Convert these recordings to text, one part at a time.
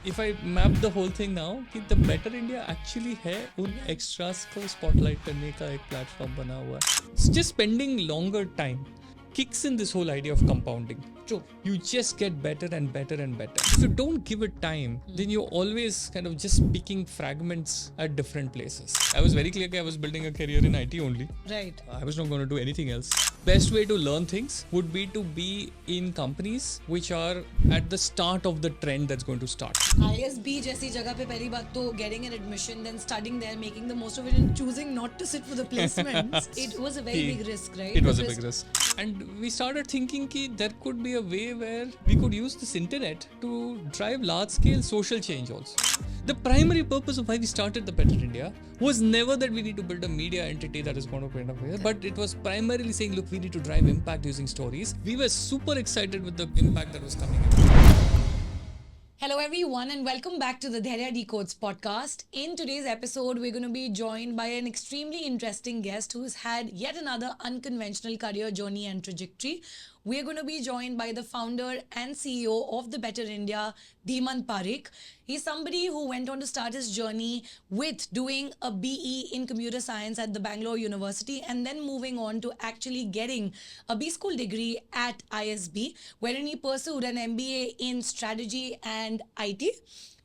if I map the whole thing now, कि the Better India actually है उन extras को spotlight करने का एक platform बना हुआ है. Just spending longer time kicks in this whole idea of compounding. True. You just get better and better and better. If you don't give it time, then you're always kind of just picking fragments at different places. I was very clear that I was building a career in IT only. Right. I was not going to do anything else. Best way to learn things would be to be in companies which are at the start of the trend that's going to start. ISB जैसी जगह पे पहली बात तो getting an admission, then studying there, making the most of it, and choosing not to sit for the placements. It was a very big risk, right? It was a big risk. And we started thinking that there could be a way where we could use this internet to drive large-scale social change also. The primary purpose of why we started The Better India was never that we need to build a media entity that is going to end up here, but it was primarily saying, look, we need to drive impact using stories. We were super excited with the impact that was coming in. Hello everyone and welcome back to the Dhairya Decodes Podcast. In today's episode, we're going to be joined by an extremely interesting guest who's had yet another unconventional career journey and trajectory. We're going to be joined by the founder and CEO of The Better India, Dhimant Parekh. He's somebody who went on to start his journey with doing a BE in computer science at the Bangalore University and then moving on to actually getting a B school degree at ISB, wherein he pursued an MBA in strategy and IT.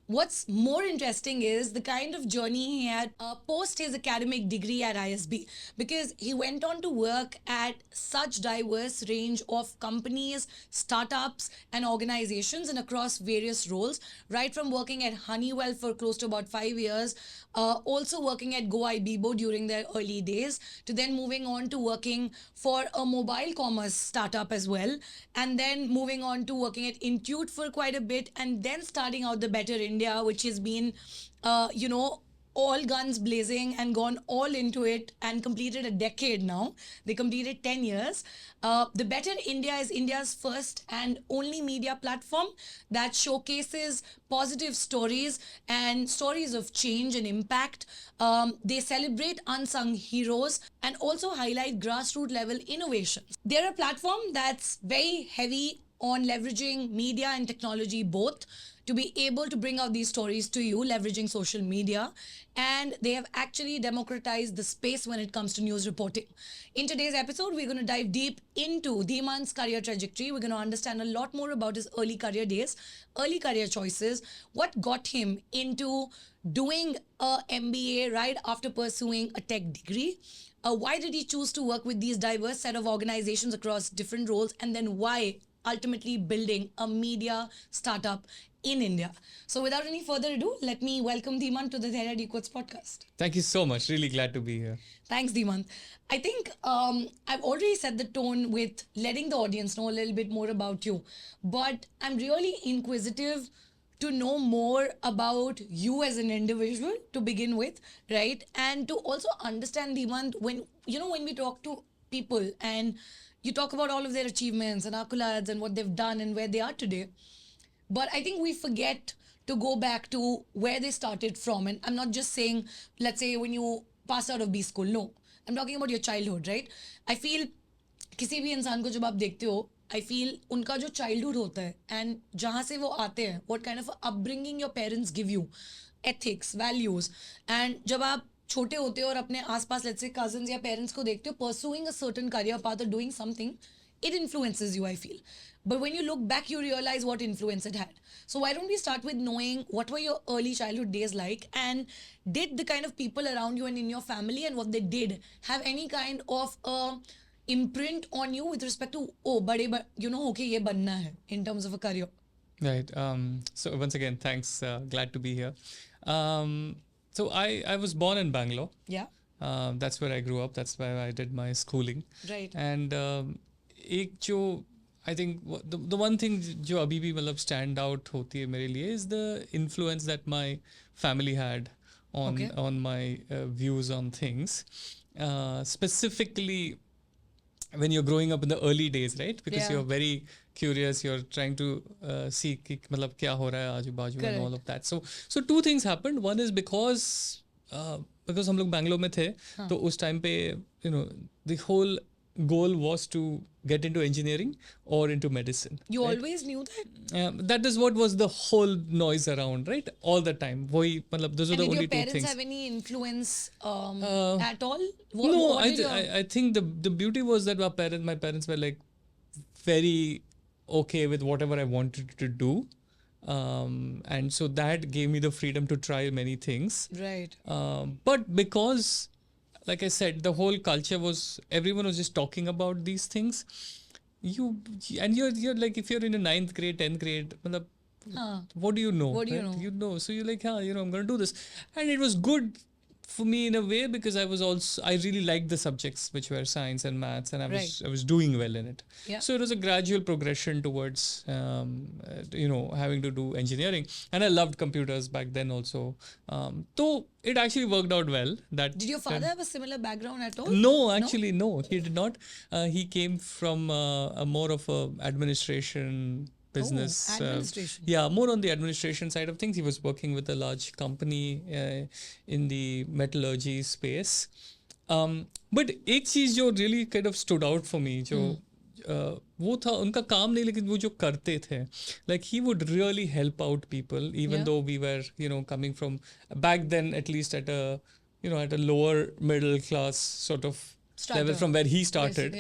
What's more interesting is the kind of journey he had post his academic degree at ISB, because he went on to work at such diverse range of companies, startups and organizations and across various roles, right from working at Honeywell for close to about 5 years, also working at Ibibo during their early days, to then moving on to working for a mobile commerce startup as well, and then moving on to working at Intuit for quite a bit, and then starting out The Better India, which has been, all guns blazing and gone all into it and completed a decade now. They completed 10 years. The Better India is India's first and only media platform that showcases positive stories and stories of change and impact. They celebrate unsung heroes and also highlight grassroots level innovations. They're a platform that's very heavy on leveraging media and technology both to be able to bring out these stories to you, leveraging social media. And they have actually democratized the space when it comes to news reporting. In today's episode, we're going to dive deep into Dhimant's career trajectory. We're going to understand a lot more about his early career days, early career choices, what got him into doing a MBA right after pursuing a tech degree. Why did he choose to work with these diverse set of organizations across different roles, and then why ultimately building a media startup in India. So without any further ado, let me welcome Dhimant to the Dhairya Decodes Podcast. Thank you so much. Really glad to be here. Thanks, Dhimant. I think I've already set the tone with letting the audience know a little bit more about you, but I'm really inquisitive to know more about you as an individual to begin with, right? And to also understand, Dhimant, when we talk to people and you talk about all of their achievements and accolades and what they've done and where they are today, but I think we forget to go back to where they started from. And I'm not just saying, let's say when you pass out of B school. No, I'm talking about your childhood, right? I feel किसी भी इंसान को जब आप देखते हो, I feel उनका जो childhood होता है and जहाँ से वो आते हैं, what kind of upbringing your parents give you, ethics, values, and जब आप छोटे होते हो और अपने आसपास let's say cousins या parents को देखते हो pursuing a certain career path or doing something, it influences you, I feel. But when you look back, you realize what influence it had. So why don't we start with knowing what were your early childhood days like, and did the kind of people around you and in your family and what they did have any kind of imprint on you with respect to, okay, ye banna hai in terms of a career? Right. So once again, thanks. Glad to be here. So I was born in Bangalore. Yeah. That's where I grew up. That's where I did my schooling. Right. And I think the one thing जो अभी भी मतलब stand out होती है मेरे लिए is the influence that my family had on my views on things. Specifically when you're growing up in the early days, right? Because you're very curious, you're trying to see कि मतलब क्या हो रहा है आजू बाजू and all of that. So two things happened. One is because हम लोग बैंगलोर में थे, तो उस टाइम पे the whole goal was to get into engineering or into medicine. You right? always knew that? That is what was the whole noise around, right? All the time. वही मतलब those are And the did only your two parents things. have any influence at all? No, What did I think the beauty was that my parents were like very okay with whatever I wanted to do. And so that gave me the freedom to try many things. Right. But because, like I said, the whole culture was, everyone was just talking about these things. You're like, if you're in a 9th grade, 10th grade, matlab, what do you know? What do you right? know? You know. So you're like, I'm going to do this. And it was good for me in a way because I really liked the subjects which were science and maths, and I was doing well in it. Yeah. So it was a gradual progression towards, having to do engineering. And I loved computers back then also. So it actually worked out well. Did your father have a similar background at all? No, actually, no, he did not. He came from a more of a administration business. Administration. More on the administration side of things. He was working with a large company in the metallurgy space. But एक चीज जो really kind of stood out for me, जो वो था उनका काम नहीं, लेकिन वो जो करते थे, like he would really help out people, even though we were coming from back then, at least at a at a lower middle class sort of level from where he started.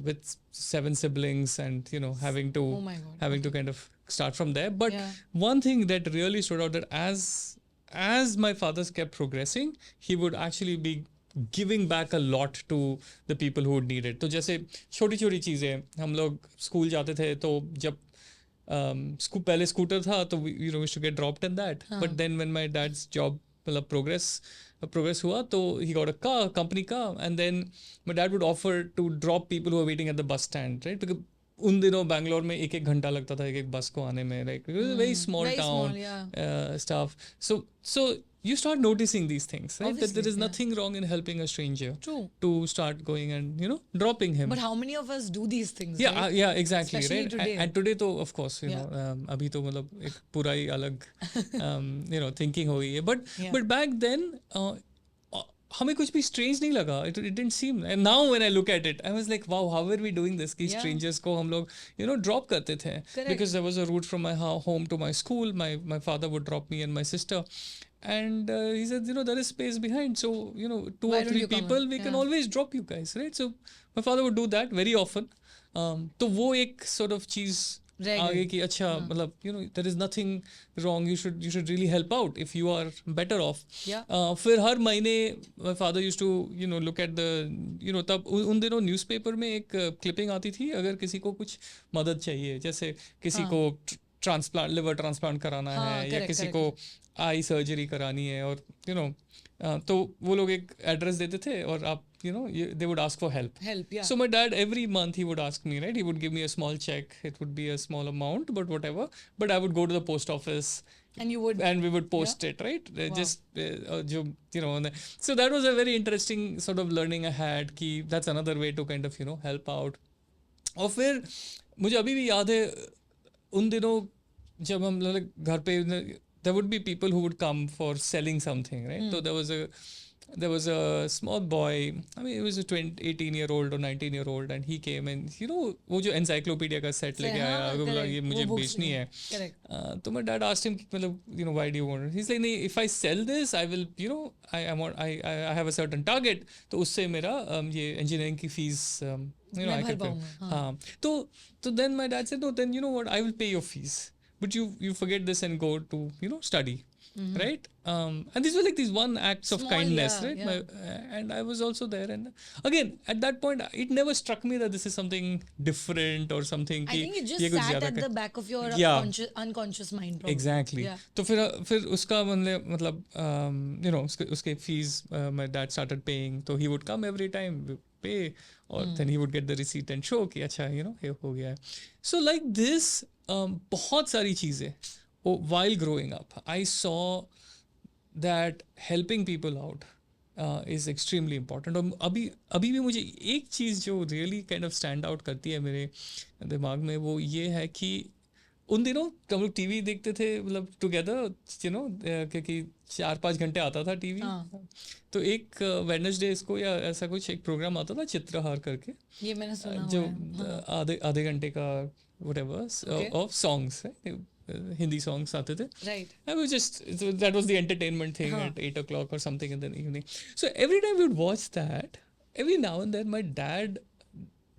With 7 siblings and having to kind of start from there. But one thing that really stood out, that as my fathers kept progressing, he would actually be giving back a lot to the people who would need it. तो जैसे छोटी छोटी चीज़ें, हम लोग school जाते थे तो जब पहले स्कूटर था तो we used to get dropped in that. But then when my dad's job मतलब progress हुआ, तो he got a car, company car, and then my dad would offer to drop people who are waiting at the bus stand, right? Because उन दिनों बैंगलोर में 1 घंटा लगता था एक बस को आने में, like it was a very small town, stuff. So you start noticing these things, right? Obviously, that there is nothing wrong in helping a stranger to start going and dropping him. But how many of us do these things? Yeah, right? Exactly. Especially right. today. And today, तो of course, अभी तो मतलब एक पूरा ही अलग thinking हो गई है. But back then, हमें कुछ भी strange नहीं लगा. It didn't seem. And now when I look at it, I was like, wow, how were we doing this? कि strangers को हम लोग drop करते थे. Correct. Because there was a route from my home to my school. My father would drop me and my sister. And he said, there is space behind. So, 2 or 3 people, we can always drop you guys, right? So my father would do that very often. तो वो एक sort of चीज़ आगे कि अच्छा मतलब there is nothing wrong, you should really help out if you are better off. फिर हर महीने my father used to look at the तब उन दिनों न्यूज़पेपर में एक क्लिपिंग आती थी, अगर किसी को कुछ मदद चाहिए, जैसे किसी को लिवर ट्रांसप्लांट कराना है या किसी को आई सर्जरी करानी है, और तो वो लोग एक एड्रेस देते थे और आप they would ask for help. So my dad, every month he would ask me, right? He would give me a small check. It would be a small amount, but whatever. But I would go to the post office. And we would post it, right? Just so that was a very interesting sort of learning I had. Ki that's another way to kind of help out. और फिर मुझे अभी भी याद है उन दिनों जब हम लोग घर पे, there would be people who would come for selling something, right? So there was a small boy, I mean, he was a 18-year-old or 19-year-old, and he came and वो जो encyclopedia का set लेके आया, बोला ये मुझे बेचनी है. तो my dad asked him मतलब why do you want it? He's like, नहीं, if I sell this, I will I have a certain target, तो उससे मेरा ये engineering की fees I can pay. तो then my dad said, no, then you know what, I will pay your fees, but you forget this and go to study. Right? And these were like these one acts of kindness, right? And I was also there. And again, at that point, it never struck me that this is something different or something. I think it just sat at the back of your unconscious mind. Probably. Exactly. तो फिर उसका मतलब उसके fees my dad started paying. So he would come every time, pay, or then he would get the receipt and show कि अच्छा ये हो गया है. So like this, बहुत सारी चीजें. While growing up, I saw that helping people out is extremely important. और अभी भी मुझे एक चीज़ जो really kind of stand out करती है मेरे दिमाग में, वो ये है कि उन दिनों हम लोग टीवी देखते थे मतलब टुगेदर क्योंकि 4-5 घंटे आता था टीवी। तो एक वेडनेसडेज को या ऐसा कुछ एक प्रोग्राम आता था चित्रहार करके, ये मैंने सुना जो हुआ है। आधे घंटे का व्हाटएवर ऑफ सॉन्ग्स है, हिंदी सॉन्ग्स आते थे। Right. I was just that was the entertainment thing at 8 o'clock or something in the evening. So every time we would watch that, every now and then my dad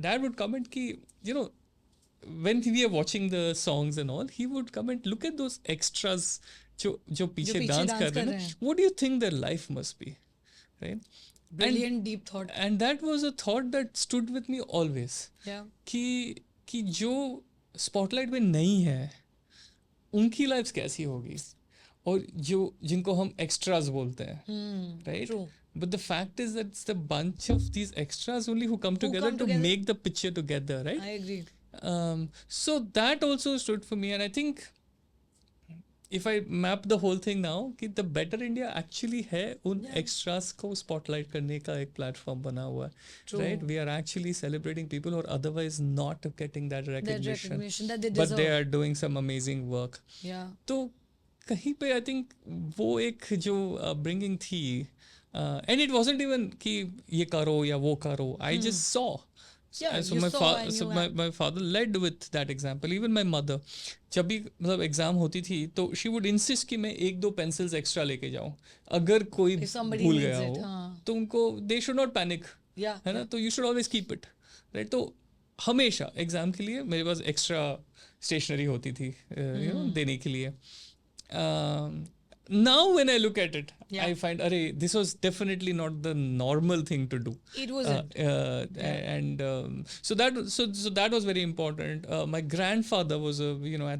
would comment ki, when we are watching the songs and all, he would comment, look at those extras जो पीछे dance कर रहे हैं, what do you think their life must be, right? Brilliant, deep thought. And that was a thought that stood with me always. Yeah. कि जो spotlight में नहीं है उनकी लाइफ कैसी होगी, और जिनको हम एक्स्ट्राज बोलते हैं, right? But the fact is that it's the bunch of these extras only who come together to make the picture together, right? I agree. So that also stood for me, and I think if I map the whole thing now, कि the Better India actually है उन extras को spotlight करने का एक platform बना हुआ है, right? We are actually celebrating people who are otherwise not getting that recognition that they deserve. but they are doing some amazing work. Yeah. तो कहीं पे I think वो एक जो bringing थी, and it wasn't even कि ये करो या वो करो, I just saw. Yeah, So my father led with that example. Even my mother, जब भी मतलब एग्जाम होती थी तो she would insist कि मैं 1-2 पेंसिल्स एक्स्ट्रा लेके जाऊँ, अगर कोई भूल गया हो तो उनको they should not panic, है ना? तो you should always keep it, right? तो हमेशा एग्जाम के लिए मेरे पास एक्स्ट्रा स्टेशनरी होती थी देने के लिए. Now when I look at it, I find this was definitely not the normal thing to do. It wasn't. And so that was very important. My grandfather was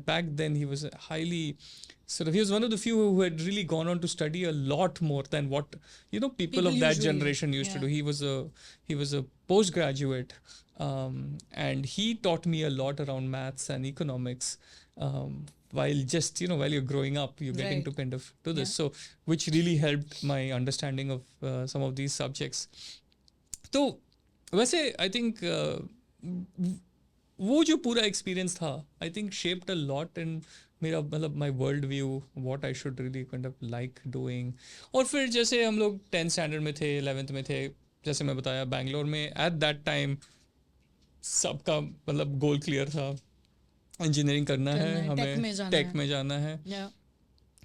back then he was a highly he was one of the few who had really gone on to study a lot more than what people of that generation used to do. He was a postgraduate, and he taught me a lot around maths and economics. While you're growing up, you're getting to kind of do this. So, which really helped my understanding of some of these subjects. So, वैसे I think वो जो पूरा experience था, I think shaped a lot in मेरा मतलब my world view, what I should really kind of like doing. और फिर जैसे हम लोग 10th standard में थे, 11th में थे, जैसे मैं बताया बैंगलोर में at that time सबका मतलब गोल क्लियर था, इंजीनियरिंग करना है हमें, टेक में जाना है.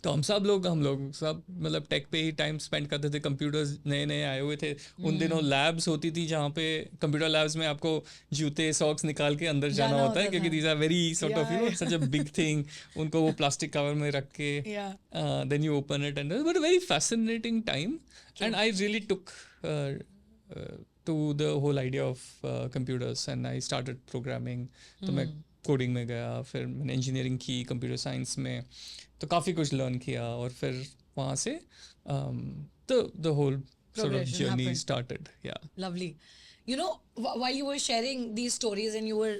तो हम लोग सब मतलब टेक पे ही टाइम स्पेंड करते थे. कंप्यूटर्स नए आए हुए थे उन दिनों. लैब्स होती थी जहाँ पे कंप्यूटर लैब्स में आपको जूते सॉक्स निकाल के अंदर जाना होता है, क्योंकि these are very sort of such a big thing. उनको वो प्लास्टिक कवर में रख के then you open it, and but very fascinating time. And I really took to the whole idea of computers, and I started programming. तो मैं coding में गया, फिर मैंने इंजीनियरिंग की कंप्यूटर साइंस में, तो काफ़ी कुछ लर्न किया, और फिर वहाँ से the whole sort of journey started. Yeah. Lovely. While you were sharing these stories and you were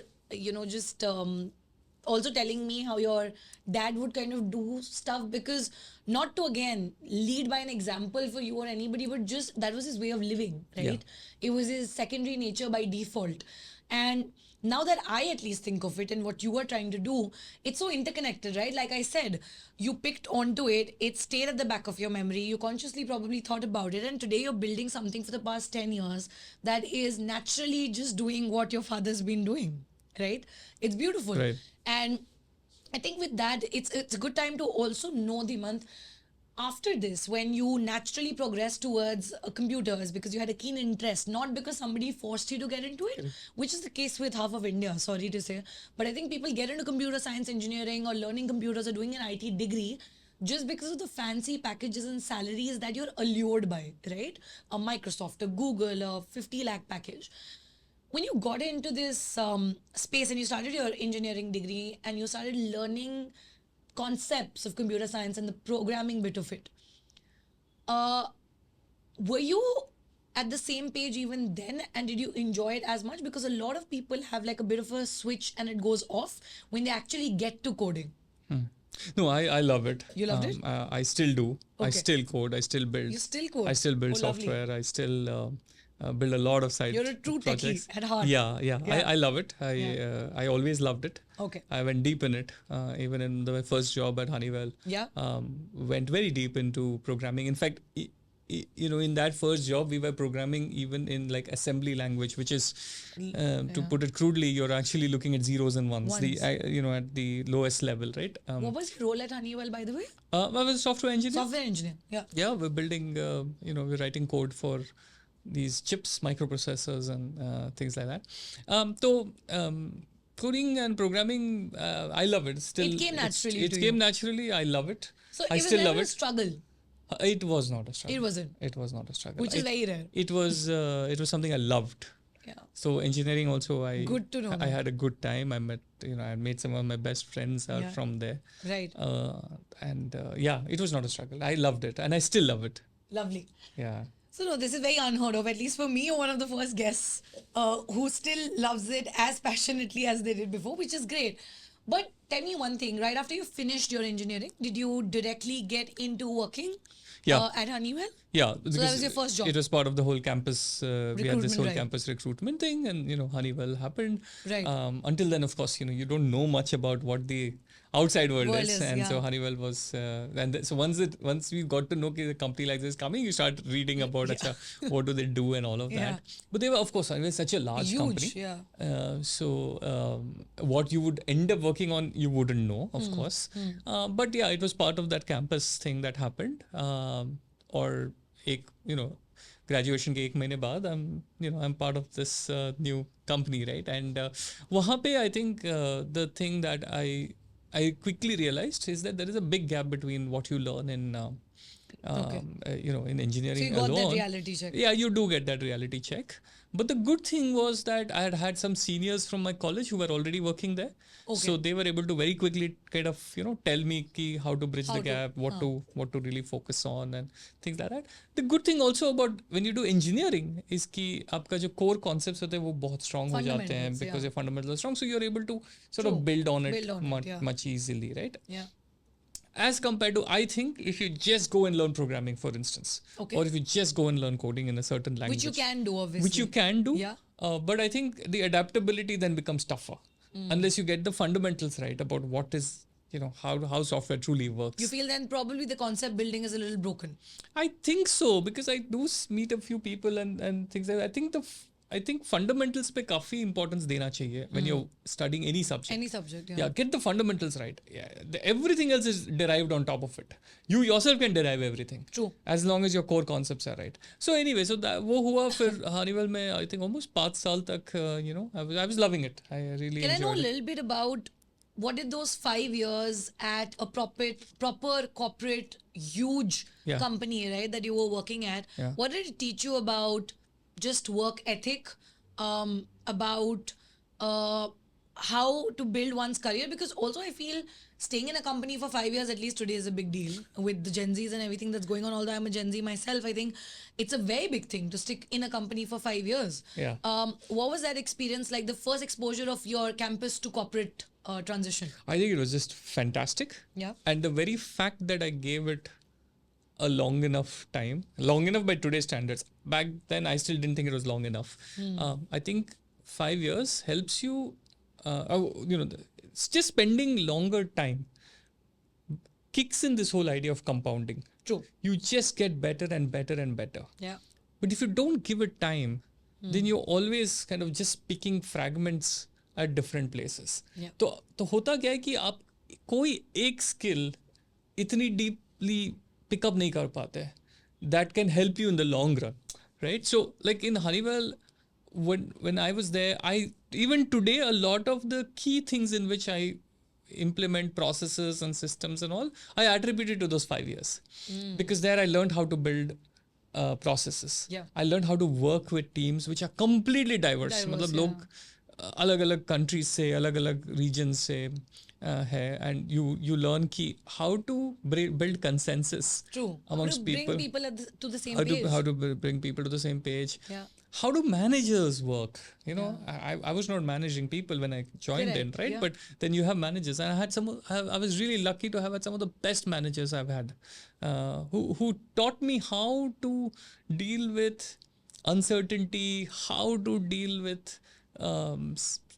just also telling me how your dad would kind of do stuff, because not to again lead by an example for you or anybody, but just that was his way of living, right? It was his secondary nature by default. And now that I at least think of it and what you were trying to do, it's so interconnected, right? Like I said, you picked onto it, it stayed at the back of your memory, you consciously probably thought about it, and today you're building something for the past 10 years that is naturally just doing what your father's been doing, right? It's beautiful. Right. And I think with that, it's a good time to also know, Dhimant, after this, when you naturally progress towards computers because you had a keen interest, not because somebody forced you to get into it, which is the case with half of India, sorry to say. But I think people get into computer science engineering or learning computers or doing an IT degree just because of the fancy packages and salaries that you're allured by, right? A Microsoft, a Google, a 50 lakh package. When you got into this space and you started your engineering degree and you started learning concepts of computer science and the programming bit of it, were you at the same page even then, and did you enjoy it as much? Because a lot of people have like a bit of a switch and it goes off when they actually get to coding. No, I love it. You loved it? I still do. Okay. I still code. I still build. You still code? I still build Oh, software. lovely. I still build a lot of side You're a true projects. techie at heart. Yeah. I love it. I always loved it. Okay. I went deep in it. Even in my first job at Honeywell. Yeah. Went very deep into programming. In fact, in that first job, we were programming even in like assembly language, which is, to put it crudely, you're actually looking at zeros and ones. At the lowest level, right? What was your role at Honeywell, by the way? I was a software engineer. Software engineer. Yeah. Yeah, we're building. We're writing code for these chips, microprocessors, and things like that. Coding and programming, I love it. Still, It came naturally. It came naturally. I love it. So I it was still love never a it. struggle. It was not a struggle. It wasn't. It was not a struggle. Which is very rare. It was something I loved. Yeah. So engineering also, Good to know. I had a good time. I made some of my best friends from there. Right. It was not a struggle. I loved it, and I still love it. Lovely. Yeah. So no, this is very unheard of. At least for me, you're one of the first guests who still loves it as passionately as they did before, which is great. But tell me one thing, right after you finished your engineering, did you directly get into working at Honeywell? Yeah. So that was your first job? It was part of the whole campus, we had this whole right. campus recruitment thing, and, Honeywell happened. Right. Until then, of course, you don't know much about what the outside world is. And so yeah. Honeywell was, so once we got to know a company like this is coming, you start reading about what do they do and all of that. But they were, of course, Honeywell is such a large company. Yeah. What you would end up working on, you wouldn't know, of course. But yeah, it was part of that campus thing that happened. Graduation के 1 महीने बाद I'm part of this new company, right? And वहाँ पे I think the thing that I quickly realized is that there is a big gap between what you learn in in engineering. So you got that reality check. Yeah, you do get that reality check. But the good thing was that I had some seniors from my college who were already working there. Okay. So they were able to very quickly kind of, tell me how to bridge the gap, what to really focus on and things like that. The good thing also about when you do engineering is कि आपका जो core concepts होते हैं वो बहुत strong हो जाते हैं because your fundamentals are strong. So you're able to sort of build on it much easily, right? Yeah. As compared to, I think, if you just go and learn programming, for instance, or if you just go and learn coding in a certain language. Which you can do, obviously. Which you can do. Yeah. But I think the adaptability then becomes tougher. Unless you get the fundamentals right about what is, how software truly works. You feel then probably the concept building is a little broken. I think so, because I do meet a few people and things like that. I think fundamentals पे काफी importance देना चाहिए when you're studying any subject. Any subject, yeah. Yeah, get the fundamentals right. Yeah, everything else is derived on top of it. You yourself can derive everything. True. As long as your core concepts are right. So anyway, वो हुआ फिर Honeywell में I think almost 5 साल तक, I was loving it. I really enjoyed it. Can I know a little bit about what did those 5 years at a proper corporate huge company, right, that you were working at? Yeah. What did it teach you about just work ethic, about how to build one's career? Because also I feel staying in a company for 5 years at least today is a big deal with the Gen Zs and everything that's going on. Although I'm a Gen Z myself, I think it's a very big thing to stick in a company for 5 years. Yeah. What was that experience like, the first exposure of your campus to corporate transition? I think it was just fantastic. Yeah. And the very fact that I gave it a long enough by today's standards. Back then, I still didn't think it was long enough. I think 5 years helps you, just spending longer time kicks in this whole idea of compounding. True. You just get better and better and better. Yeah. But if you don't give it time, then you're always kind of just picking fragments at different places. Yeah. तो होता क्या है कि आप कोई एक skill इतनी deeply pick up नहीं कर पाते हैं that can help you in the long run, right? So like in Honeywell, when I was there, even today a lot of the key things in which I implement processes and systems and all, I attribute it to those 5 years. Because there I learned how to build processes. Yeah. I learned how to work with teams which are completely diverse. मतलब लोग अलग-अलग countries से, अलग-अलग regions से है, and you learn how to build consensus. True. Amongst how to bring people to the same page. How to bring people to the same page. Yeah. How do managers work? I was not managing people when I joined in, right? Yeah. But then you have managers, and I was really lucky to have had some of the best managers I've had, who taught me how to deal with uncertainty, how to deal with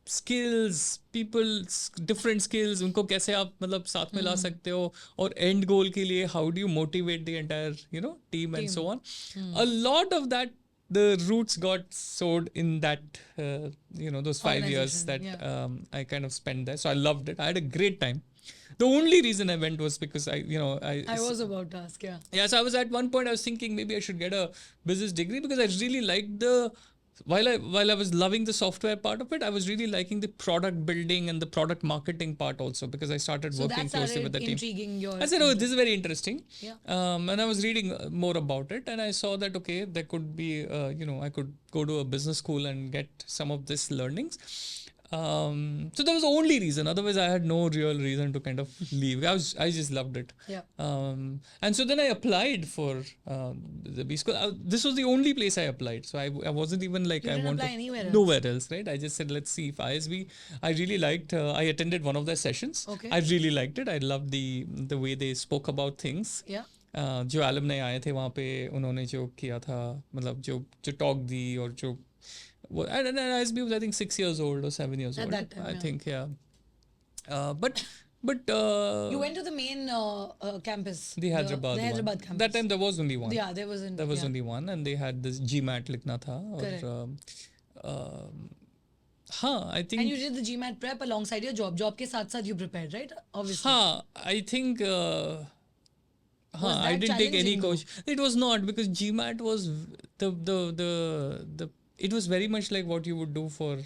skills, people, different skills, उनको कैसे आप मतलब साथ में ला सकते हो, और end goal के लिए how do you motivate the entire team and so on. A lot of that, the roots got sowed in that those 5 years that I kind of spent there. So I loved it. I had a great time. The only reason I went was because I was about to ask, yeah, so I was at one point I was thinking maybe I should get a business degree, because I really liked while I was loving the software part of it, I was really liking the product building and the product marketing part also, because I started working closely with the team. I said, oh, this is very interesting. And I was reading more about it, and I saw that, okay, there could be, I could go to a business school and get some of this learnings. So that was the only reason. Otherwise, I had no real reason to kind of leave. I just loved it. And so then I applied for the B school. This was the only place I applied. So I wasn't even like, I want to nowhere else, right? I just said, let's see if ISB. I really liked. I attended one of their sessions. Okay. I really liked it. I loved the way they spoke about things. जो alumni आए थे वहाँ पे, उन्होंने जो किया था, मतलब जो talk दी, और जो and ISB was I think 6 years old or 7 years old. At that time, I think, but you went to the main campus, the Hyderabad campus. That time there was only one. Yeah, there was only one, and they had this GMAT लिखना था. I think. And you did the GMAT prep alongside your job. Job के साथ you prepared, right? Obviously. I think. I didn't take any coach. It was not, because GMAT was the it was very much like what you would do for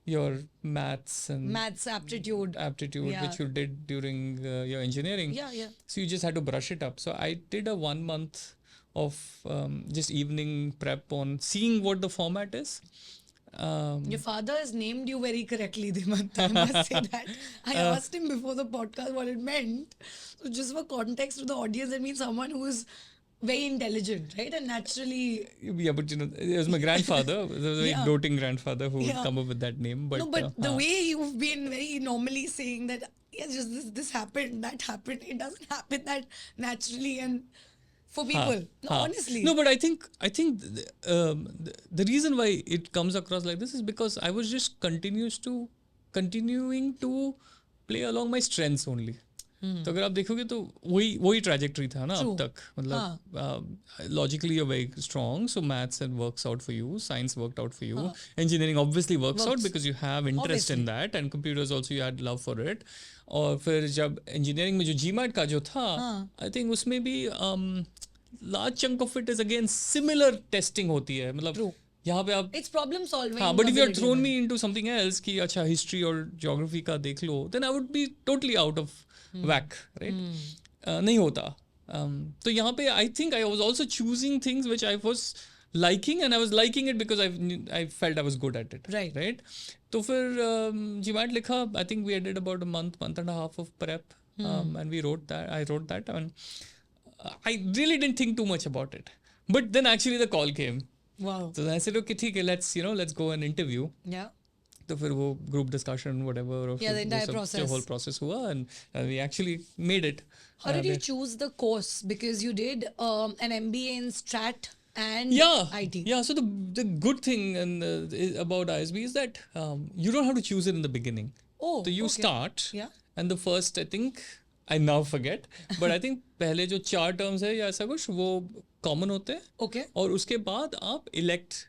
your maths aptitude, which you did during your engineering. So you just had to brush it up. So I did a 1 month of just evening prep on seeing what the format is. Your father has named you very correctly, Dhimant. I must say that. I asked him before the podcast what it meant. So just for context to the audience, it means someone who is very intelligent, right? And naturally... Yeah, but it was my grandfather. It was a very doting grandfather who would come up with that name. But, the way you've been very normally saying that, yes, just this happened, that happened, it doesn't happen that naturally and for people. Honestly. No, but I think the reason why it comes across like this is because I was just continuing to play along my strengths only. तो अगर आप देखोगे तो वही trajectory था ना अब तक, मतलब logically you're very strong, so maths and works out for you, science worked out for you, engineering obviously works out because you have interest in that, and computers also you had love for it. और फिर जब engineering में जो GMAT का जो था, I think उसमें भी large chunk of it is again similar testing होती है, मतलब यहाँ पे आप it's problem solving. but if you had thrown me into something else कि अच्छा history और geography का देख लो, then I would be totally out of whack, right? नहीं होता. तो यहाँ पे I think I was also choosing things which I was liking, and I was liking it because I felt I was good at it. Right? तो फिर GMAT लिखा. I think we did about a month and a half of prep, and we wrote that. I wrote that, and I really didn't think too much about it. But then actually the call came. Wow. So then I said, okay, ठीक है, let's go and interview. Yeah. तो फिर वो group discussion, whatever. Yeah, the entire process. The whole process हुआ, and we actually made it. How did you choose the course? Because you did an MBA in Strat and IT. Yeah, so the good thing about ISB is that you don't have to choose it in the beginning. Oh, so you start, and the first, I think, I now forget, but I think पहले जो 4 terms है या ऐसा कुछ वो common होते हैं. Okay. और उसके बाद आप elect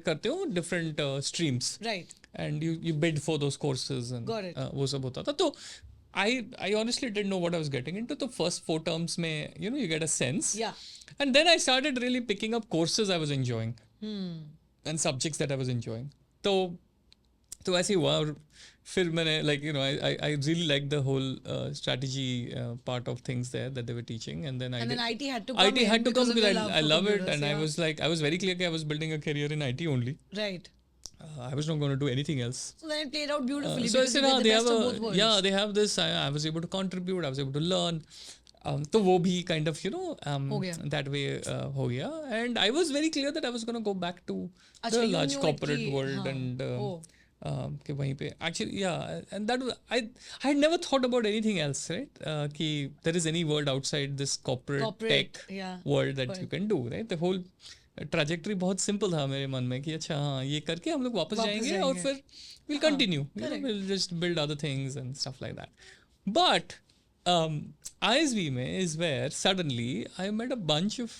करते हो different streams. Right. And you bid for those courses and got it. वो सब होता था. तो I honestly didn't know what I was getting into. The first 4 terms में, you get a sense. Yeah. And then I started really picking up courses I was enjoying and subjects that I was enjoying. तो ऐसे हुआ. और फिर मैंने I really liked the whole strategy part of things there that they were teaching, and then IT had to come because I love it, and I was very clear that I was building a career in IT only. Right. I was not going to do anything else. So then it played out beautifully. So I said, they have this. I was able to contribute. I was able to learn. तो वो भी kind of that way हो गया, and I was very clear that I was going to go back to the large corporate world and कि वहीं पे actually and that was I had never thought about anything else, right? कि there is any world outside this corporate tech world that you can do, right? The whole trajectory बहुत simple था मेरे मन में कि अच्छा हाँ ये करके हम लोग वापस जाएंगे और फिर will continue, will just build other things and stuff like that. But ISB में is where suddenly I met a bunch of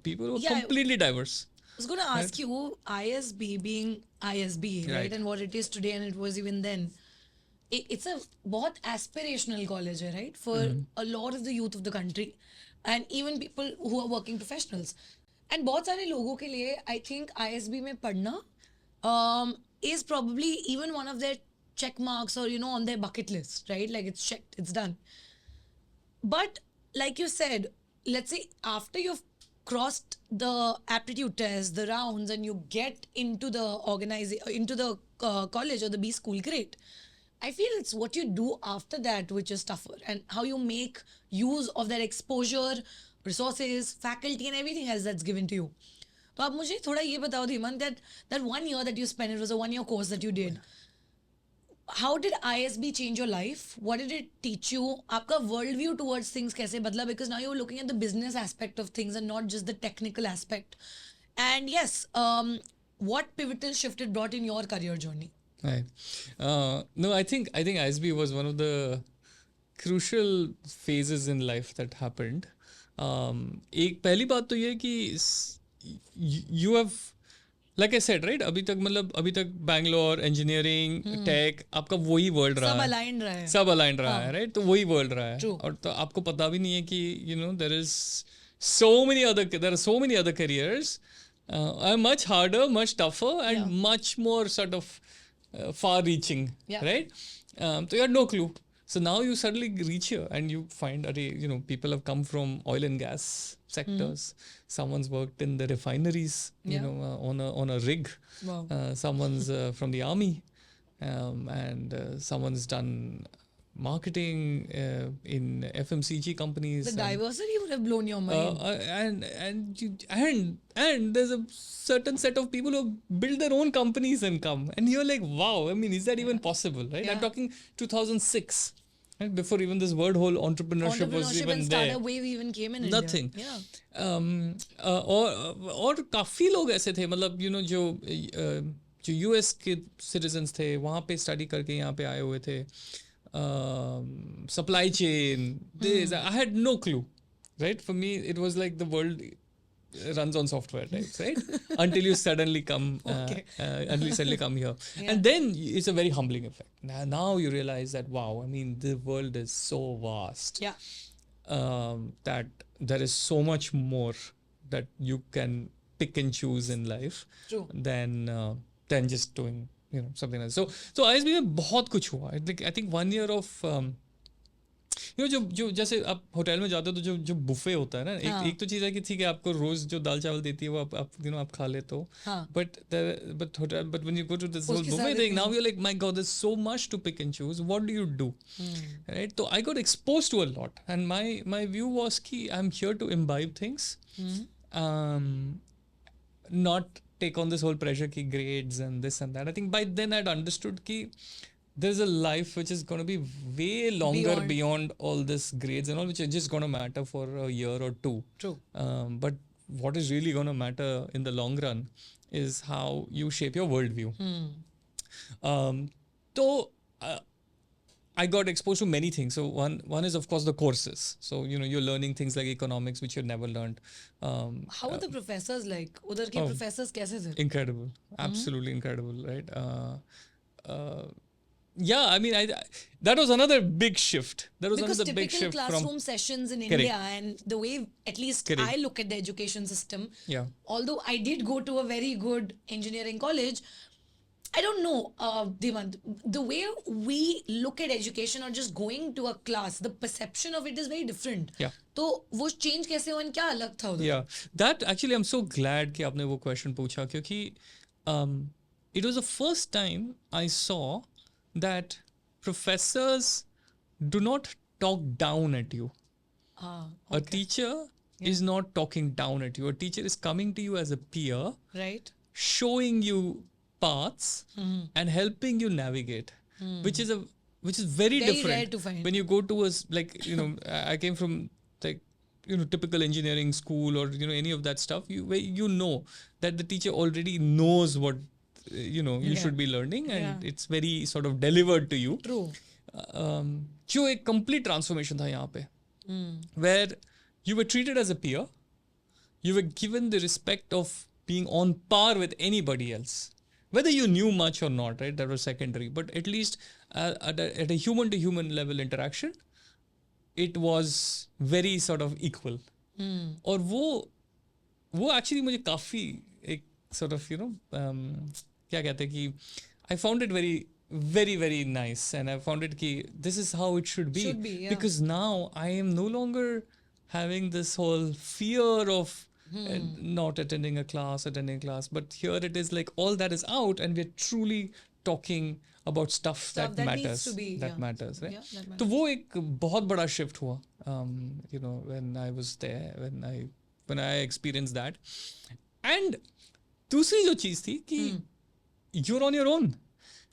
people who are completely diverse. I was going to ask you, ISB being ISB, right? And what it is today and it was even then. It's a बहुत aspirational college, right? For a lot of the youth of the country and even people who are working professionals. And बहुत सारे लोगों के लिए I think ISB में पढ़ना is probably even one of their check marks or on their bucket list, right? Like it's checked, it's done. But like you said, let's say after you've crossed the aptitude test, the rounds, and you get into the college or the B school, great. I feel it's what you do after that which is tougher, and how you make use of that exposure, resources, faculty, and everything else that's given to you. तो आप मुझे थोड़ा ये बताओ Dhimant, that 1 year that you spent, it was a 1-year course that you did. How did ISB change your life? What did it teach you? आपका worldview towards things कैसे बदला? Because now you're looking at the business aspect of things and not just the technical aspect. And yes, what pivotal shift it brought in your career journey? Right. No, I think ISB was one of the crucial phases in life that happened. एक पहली बात तो ये कि you have, like I said, right? अभी तक Bangalore, engineering, take, आपका वही वर्ल्ड रहा है, सब अलाइंड रहा है, राइट? तो वही वर्ल्ड रहा है. और तो आपको पता भी नहीं है कि there are so many other careers, are much harder, much tougher, and much more sort of far reaching, right? So you had no clue. So now you suddenly reach here and you find, people have come from oil and gas sectors. Someone's worked in the refineries, on a rig. Wow. Someone's from the army, and someone's done marketing in FMCG companies. The diversity would have blown your mind. And there's a certain set of people who build their own companies and come, and you're like, wow, I mean, is that even possible, right? Yeah. I'm talking 2006, right? Before even this word whole entrepreneurship was even and there. Startup wave even came in Nothing. India. Yeah. और काफी लोग ऐसे थे, मतलब जो US के citizens थे, वहाँ पे study करके यहाँ पे आए हुए थे. Supply chain, this, I had no clue, right? For me, it was like the world runs on software types, right? Until you suddenly come, here. Yeah. And then it's a very humbling effect. Now you realize that, wow, I mean, the world is so vast. Yeah. That there is so much more that you can pick and choose in life. True. than just doing something else. So ISB में बहुत कुछ हुआ. I think 1 year of जो जैसे आप hotel में जाते हो तो जो बुफे होता है ना, एक तो चीज़ है कि ठीक है आपको रोज जो दाल चावल देती है वो आप खा लेते हो. But when you go to this whole buffet thing, now you're like, my God, there's so much to pick and choose. What do you do? Right? So I got exposed to a lot, and my view was कि I'm here to imbibe things, not take on this whole pressure ki grades and this and that. I think by then I'd understood ki there's a life which is going to be way longer beyond all this grades and all, which is just going to matter for a year or two. True. But what is really going to matter in the long run is how you shape your worldview. I got exposed to many things. So one is of course the courses. So you're learning things like economics which you've never learned. How are the professors like? Udhar ke professors kaise the? Incredible, absolutely incredible, right? Yeah, I mean, that was another big shift. Because typical classroom sessions in India and the way at least I look at the education system. Yeah. Although I did go to a very good engineering college, I don't know, Dhimant, the way we look at education or just going to a class, the perception of it is very different. Yeah. So, वो change कैसे हुआ, क्या अलग था उधर? Yeah, that actually I'm so glad कि आपने वो question पूछा, क्योंकि it was the first time I saw that professors do not talk down at you. A teacher is not talking down at you. A teacher is coming to you as a peer, right? Showing you paths and helping you navigate, which is very different rare to find. when you go to I came from like typical engineering school or any of that stuff, where that the teacher already knows what you should be learning, and it's very sort of delivered to you. True. जो एक complete transformation था यहाँ पे, where you were treated as a peer, you were given the respect of being on par with anybody else, whether you knew much or not, right? That was secondary, but at least at a human to human level interaction, it was very sort of equal. और वो actually मुझे काफी एक sort of क्या कहते हैं कि I found it very very very nice, and I found it ki this is how it should be, because now I am no longer having this whole fear of not attending class, but here it is like all that is out, and we're truly talking about stuff that matters, matters, right? तो वो एक बहुत बड़ा shift हुआ, when I was there, when I experienced that. And दूसरी जो चीज थी कि you're on your own.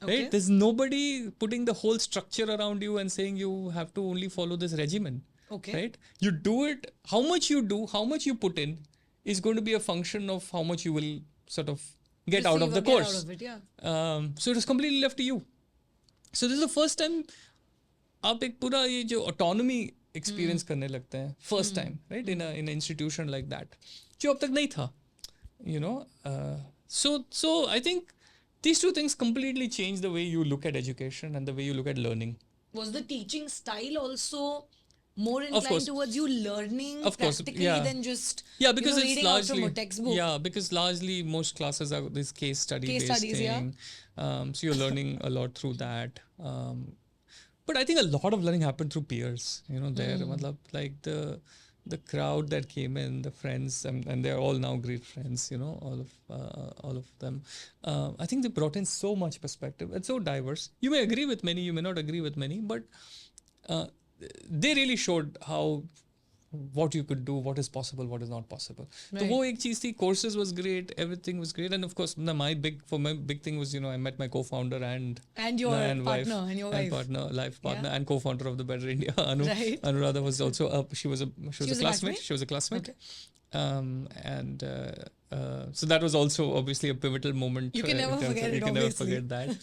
Right? There's nobody putting the whole structure around you and saying you have to only follow this regimen. Right? You do it, how much you do, how much you put in is going to be a function of how much you will sort of get out of the course. Out of it, so it is completely left to you. So this is the first time आप एक पूरा ये जो autonomy experience करने लगते हैं, first time, right? In an institution like that, जो अब तक नहीं था, So I think these two things completely change the way you look at education and the way you look at learning. Was the teaching style also more inclined towards you learning practically than just because it's reading largely, out from a textbook? Yeah, because largely most classes are this case studies, thing. So you're learning a lot through that. But I think a lot of learning happened through peers. There, like the crowd that came in, the friends, and they're all now great friends, all of them. I think they brought in so much perspective. It's so diverse. You may agree with many, you may not agree with many, but they really showed what you could do, what is possible, what is not possible. So वो एक चीज थी, courses was great, everything was great, and of course my big thing was I met my co-founder and your partner wife, and your wife, life partner and co-founder of the BetterIndia. Anuradha was also she was a classmate. She was a classmate. And so that was also obviously a pivotal moment. You can never forget it. You can never forget that.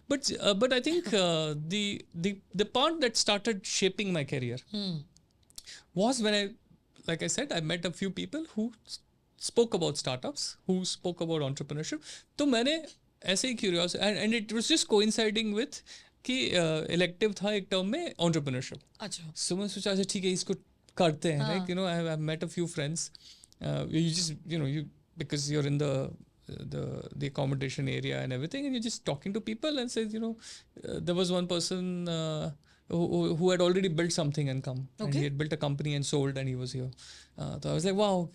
But I think the part that started shaping my career was when like I said, I met a few people who spoke about startups, who spoke about entrepreneurship. तो मैंने ऐसे ही curiosity, and it was just coinciding with कि elective था एक term में entrepreneurship. अच्छा. So मैं सोचा अच्छा ठीक है इसको करते हैं. Like I've met a few friends. You just because you're in the accommodation area and everything, and you're just talking to people and says there was one person who had already built something and come, and he had built a company and sold, and he was here. So I was like, wow,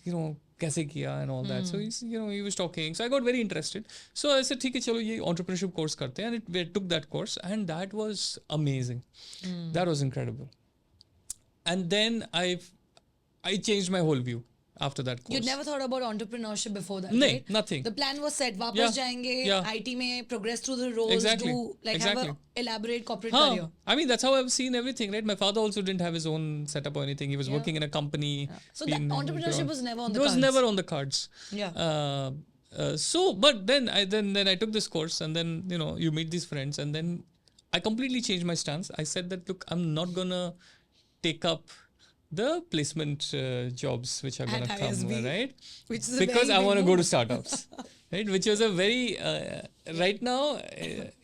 kaise kiya and all that. So he was talking. So I got very interested. So I said, ठीक है चलो ये entrepreneurship course करते हैं, and we took that course, and that was amazing. That was incredible. And then I changed my whole view after that course. You'd never thought about entrepreneurship before that, No, right? Nothing. The plan was set. वापस जाएंगे, IT में progress through the roles, do have an elaborate corporate career. I mean, that's how I've seen everything, right? My father also didn't have his own setup or anything. He was working in a company. So that entrepreneurship was never on the cards. It was never on the cards. Yeah. But then I took this course, and then you meet these friends, and then I completely changed my stance. I said that look, I'm not gonna take up the placement jobs which are going to come, ISB, right? Which is because I want to go to startups, right? Which was a very right now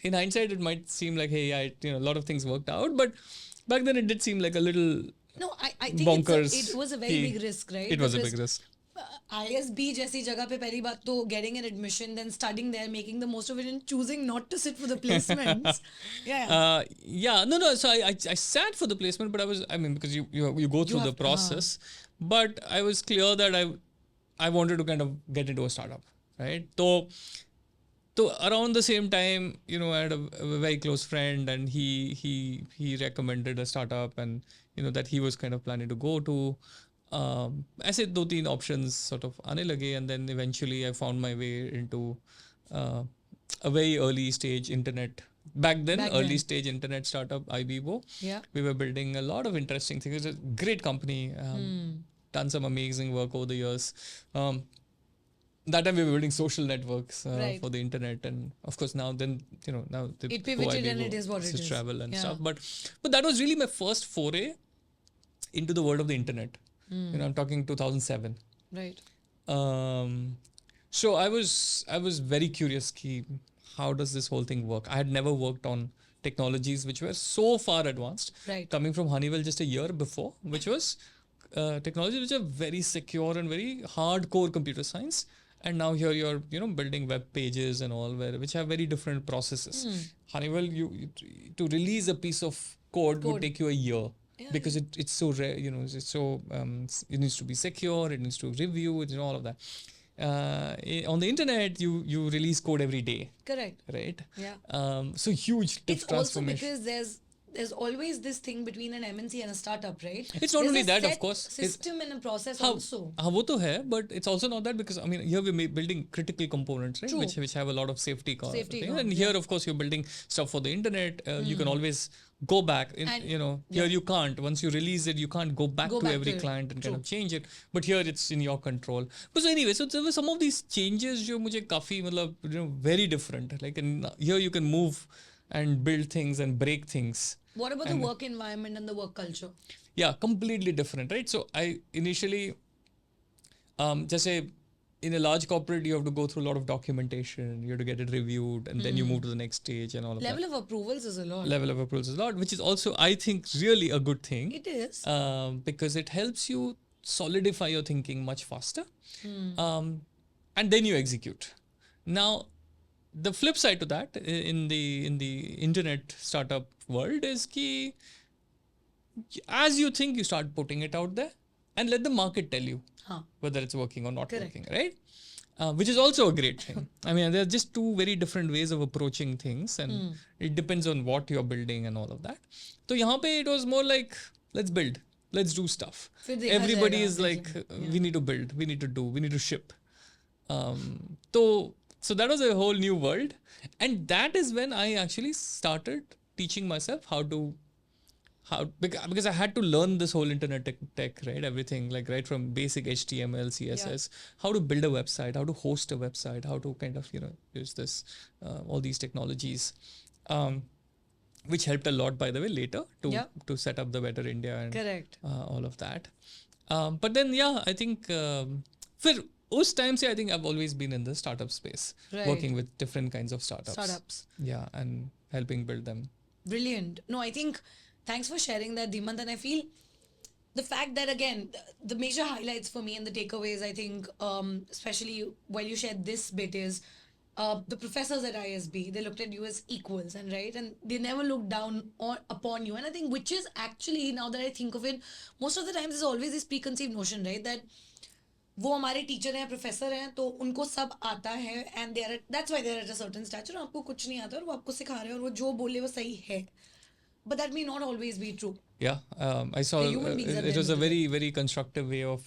in hindsight it might seem like hey, a lot of things worked out, but back then it did seem like a little I think bonkers. It was a very big risk, right? It was a big risk. ISB जैसी जगह पे पहली बात तो getting an admission, then studying there, making the most of it, and choosing not to sit for the placements. No. So I sat for the placement, but because you go through the process, but I was clear that I wanted to kind of get into a startup, right? So around the same time, I had a very close friend, and he recommended a startup, and that he was kind of planning to go to. ऐसे 2-3 options sort of आने लगे, and then eventually I found my way into a very early stage internet back then, Back early then. stage internet startup Ibibo. Yeah. We were building a lot of interesting things. It was a great company. Done some amazing work over the years. That time we were building social networks Right. for the internet, and of course now then now the It pivoted and it is what it is. travel and Yeah. stuff. But that was really my first foray into the world of the internet. I'm talking 2007. Right. So I was very curious ki how does this whole thing work? I had never worked on technologies which were so far advanced. Right. Coming from Honeywell just a year before, which was technologies which are very secure and very hardcore computer science. And now here you're building web pages and all which have very different processes. Honeywell, you to release a piece of code would take you a year. Yeah. Because it's so rare, it's so it needs to be secure, it needs to review, all of that. On the internet, you release code every day, Correct. right? Yeah. So huge It's also transformation. because there's always this thing between an MNC and a startup, right? It's not There's only a that, of set course. System and a process also. वो तो है, but it's also not that, because here we're building critical components, right? True. Which have a lot of safety Safety things. norms, And here, of course, you're building stuff for the internet. You can always go back. Here you can't. Once you release it, you can't go back to every client and kind of change it. But here it's in your control. But so anyway, so there were some of these changes जो मुझे काफी very different. Like here you can move and build things and break things. What about the work environment and the work culture? Yeah, completely different, right? So I initially, जैसे in a large corporate, you have to go through a lot of documentation, you have to get it reviewed, and then you move to the next stage and all of Level of approvals is a lot. Level of approvals is a lot, which is also, I think, really a good thing. It is. Because it helps you solidify your thinking much faster. And then you execute. Now, the flip side to that in the internet startup world is ki as you think, you start putting it out there and let the market tell you whether it's working or not working, right? Which is also a great thing. I mean, there are just two very different ways of approaching things, and it depends on what you're building and all of that. So yahan pe it was more like, let's build, let's do stuff. Everybody is like, we need to build, we need to do, we need to ship. So that was a whole new world, and that is when I actually started teaching myself because I had to learn this whole internet tech, right? Everything, like right from basic HTML, CSS, how to build a website, how to host a website, how to kind of use this all these technologies, which helped a lot, by the way, later to set up the TheBetterIndia and all of that. But then I think उस time से I think I've always been in the startup space, working with different kinds of startups. Yeah, and helping build them. Brilliant. No, I think thanks for sharing that, Dhimant. And I feel the fact that, again, the major highlights for me and the takeaways, I think, especially while you shared this bit, is the professors at ISB, they looked at you as equals, and they never looked down upon you. And I think, which is actually, now that I think of it, most of the times there's always this preconceived notion, right, that वो हमारे teacher हैं, professor हैं, तो उनको सब आता है, and that's why they're at a certain stature. आपको कुछ नहीं आता और वो आपको सिखा रहे हैं और वो जो बोले वो सही है. But that may not always be true. Yeah, I saw it was a very, very constructive way of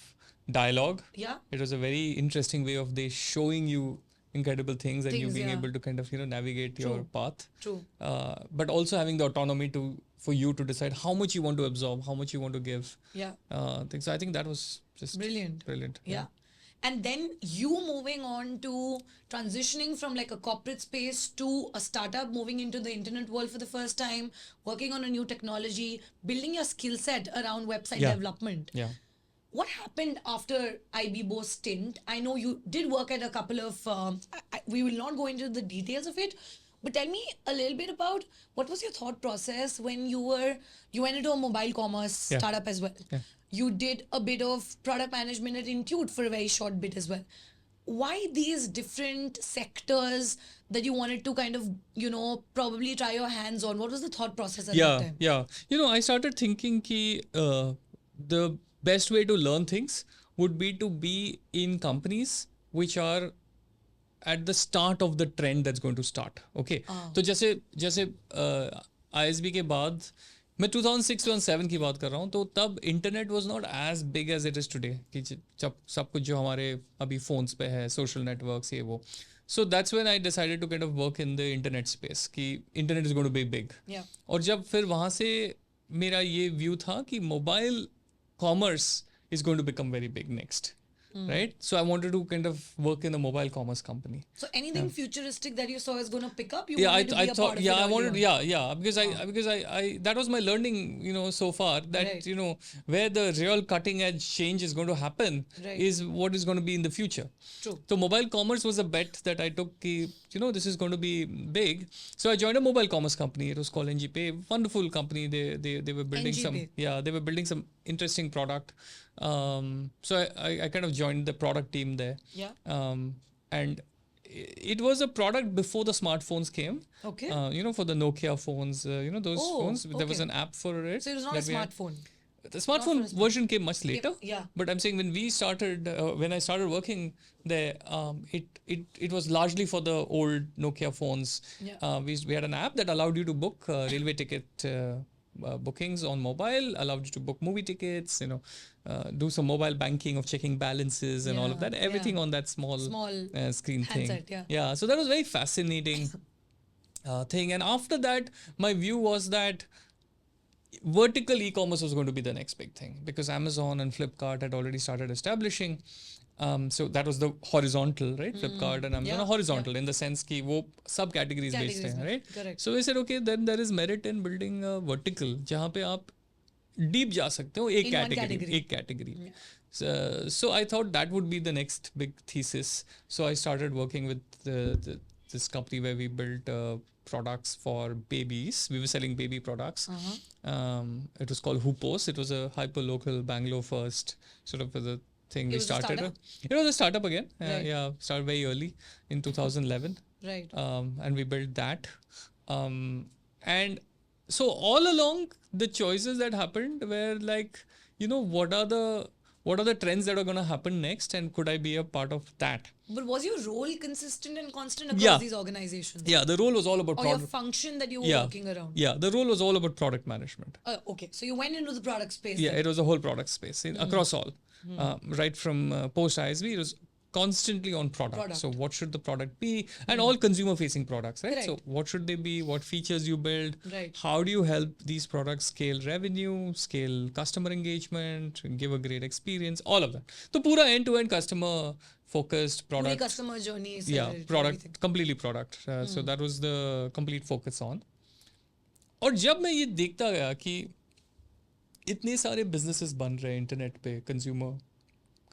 dialogue. Yeah. It was a very interesting way of they showing you incredible things and you being able to kind of navigate your path. True. But also having the autonomy for you to decide how much you want to absorb, how much you want to give. Yeah. So I think that was just brilliant. Yeah. And then you moving on to transitioning from like a corporate space to a startup, moving into the internet world for the first time, working on a new technology, building your skill set around website development. Yeah. What happened after Ibibo's stint? I know you did work at a couple of, we will not go into the details of it, but tell me a little bit about what was your thought process when you went into a mobile commerce startup as well. Yeah. You did a bit of product management at Intuit for a very short bit as well. Why these different sectors that you wanted to kind of, probably try your hands on? What was the thought process at that time? Yeah. I started thinking ki the best way to learn things would be to be in companies which are at the start of the trend that's going to start. Okay. So जैसे ISB के बाद मैं 2006-2007 की बात कर रहा हूँ, तो तब internet was not as big as it is today कि जब सब कुछ जो हमारे अभी फोन्स पे है, सोशल नेटवर्क्स ये वो. So that's when I decided to kind of work in the internet space कि internet is going to be big. Yeah. और जब फिर वहाँ से मेरा ये view था कि mobile commerce is going to become very big next. Right? So I wanted to kind of work in a mobile commerce company. So anything futuristic that you saw is going to pick up, you Yeah, wanted to be a thought, part of yeah, it I early wanted, on. yeah, because I that was my learning, so far that, Right. where the real cutting edge change is going to happen Right. is what is going to be in the future. True. So mobile commerce was a bet that I took, this is going to be big. So I joined a mobile commerce company. It was called ngpay, wonderful company. They were building they were building some interesting product. So I kind of joined the product team there. Yeah. And it was a product before the smartphones came. Okay. For the Nokia phones, those phones, there was okay. an app for it. So it was not a smartphone. The smartphone version came much later. Yeah. But I'm saying when we started, when I started working there, it was largely for the old Nokia phones. Yeah. We had an app that allowed you to book railway ticket bookings on mobile, allowed you to book movie tickets, do some mobile banking of checking balances and all of that. Everything on that small screen handset, thing. Yeah. So that was very fascinating thing. And after that, my view was that vertical e-commerce was going to be the next big thing because Amazon and Flipkart had already started establishing. So that was the horizontal, right? Flipkart and Amazon are horizontal in the sense कि वो सब categories based हैं, right? Correct. So we said, okay, then there is merit in building a vertical जहाँ पे आप deep जा सकते हो एक category. So I thought that would be the next big thesis. So I started working with this company where we built products for babies. We were selling baby products. It was called Hoopos. It was a hyper-local Bangalore first sort of a thing we started. It was a startup again. Right. Started very early in 2011. Right. And we built that. And so all along the choices that happened were like, what are the trends that are going to happen next, and could I be a part of that? But was your role consistent and constant across these organizations? Yeah, the role was all about your function that you were working around? Yeah, the role was all about product management. Okay, so you went into the product space. Yeah, it was a whole product space across all. Right from post ISB, it was constantly on product. So what should the product be? And all consumer facing products, right? Correct. So what should they be? What features you build? Right. How do you help these products scale revenue, scale customer engagement, give a great experience, all of that. So pura end-to-end customer focused product. Puri customer journey. Product, completely product. So that was the complete focus on. और जब मैं ये देखता गया कि इतने सारे businesses बन रहे हैं इंटरनेट पे,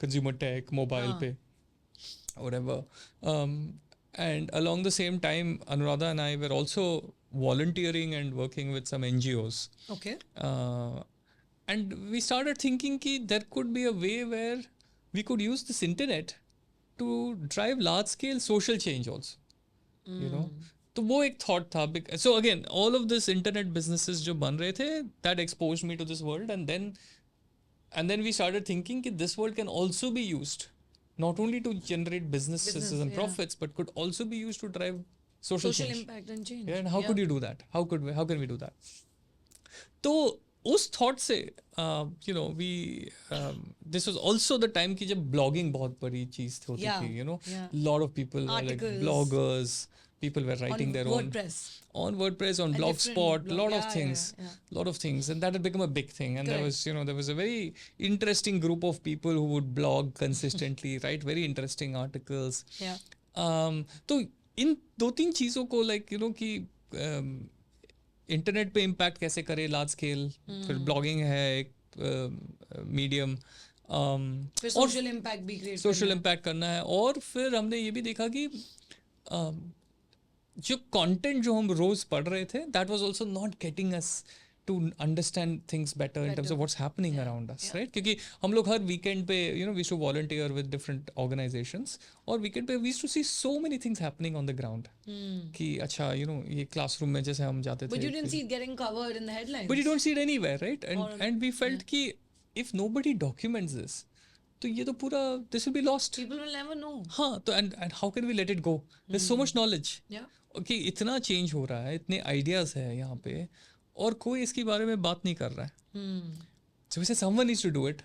consumer tech, mobile पे, whatever. And along the same time, Anuradha and I were also volunteering and working with some NGOs. Okay. And we started thinking that there could be a way where we could use this internet to drive large-scale social change also. तो वो एक thought था. So again, all of this internet businesses जो बन रहे थे, that exposed me to this world, and then we started thinking that this world can also be used not only to generate businesses and profits, but could also be used to drive social change. Impact and change. Yeah, and how could you do that? How can we do that? So उस thought से, this was also the time कि जब blogging बहुत बड़ी चीज होती थी. Lot of people were like bloggers. People were writing their own on WordPress, on Blogspot, lot of things, and that had become a big thing. And there was a very interesting group of people who would blog consistently, write very interesting articles. तो इन दो तीन चीजों को कि internet पे impact कैसे करे large scale, फिर ब्लॉगिंग है एक मीडियम, फिर सोशल इम्पैक्ट भी क्रिएट सोशल इम्पैक्ट करना है. और फिर हमने ये भी देखा कि जो कंटेंट जो हम रोज पढ़ रहे थे, that was also not getting us to understand things better in terms of what's happening around us, right? क्योंकि हम लोग हर वीकेंड पे we used to volunteer with different organisations, और वीकेंड पे we used to see so many things happening on the ground कि अच्छा ये क्लासरूम में जैसे हम जाते थे, but you didn't see it getting covered in the headlines, but you don't see it anywhere, right? And we felt कि if nobody documents this, तो ये तो पूरा this will be lost, people will never know. हाँ, तो and how can we let it go? There is so much knowledge कि इतना change हो रहा है, इतने आइडियाज है यहाँ पे, और कोई इसके बारे में बात नहीं कर रहा है. So we said someone needs to do it.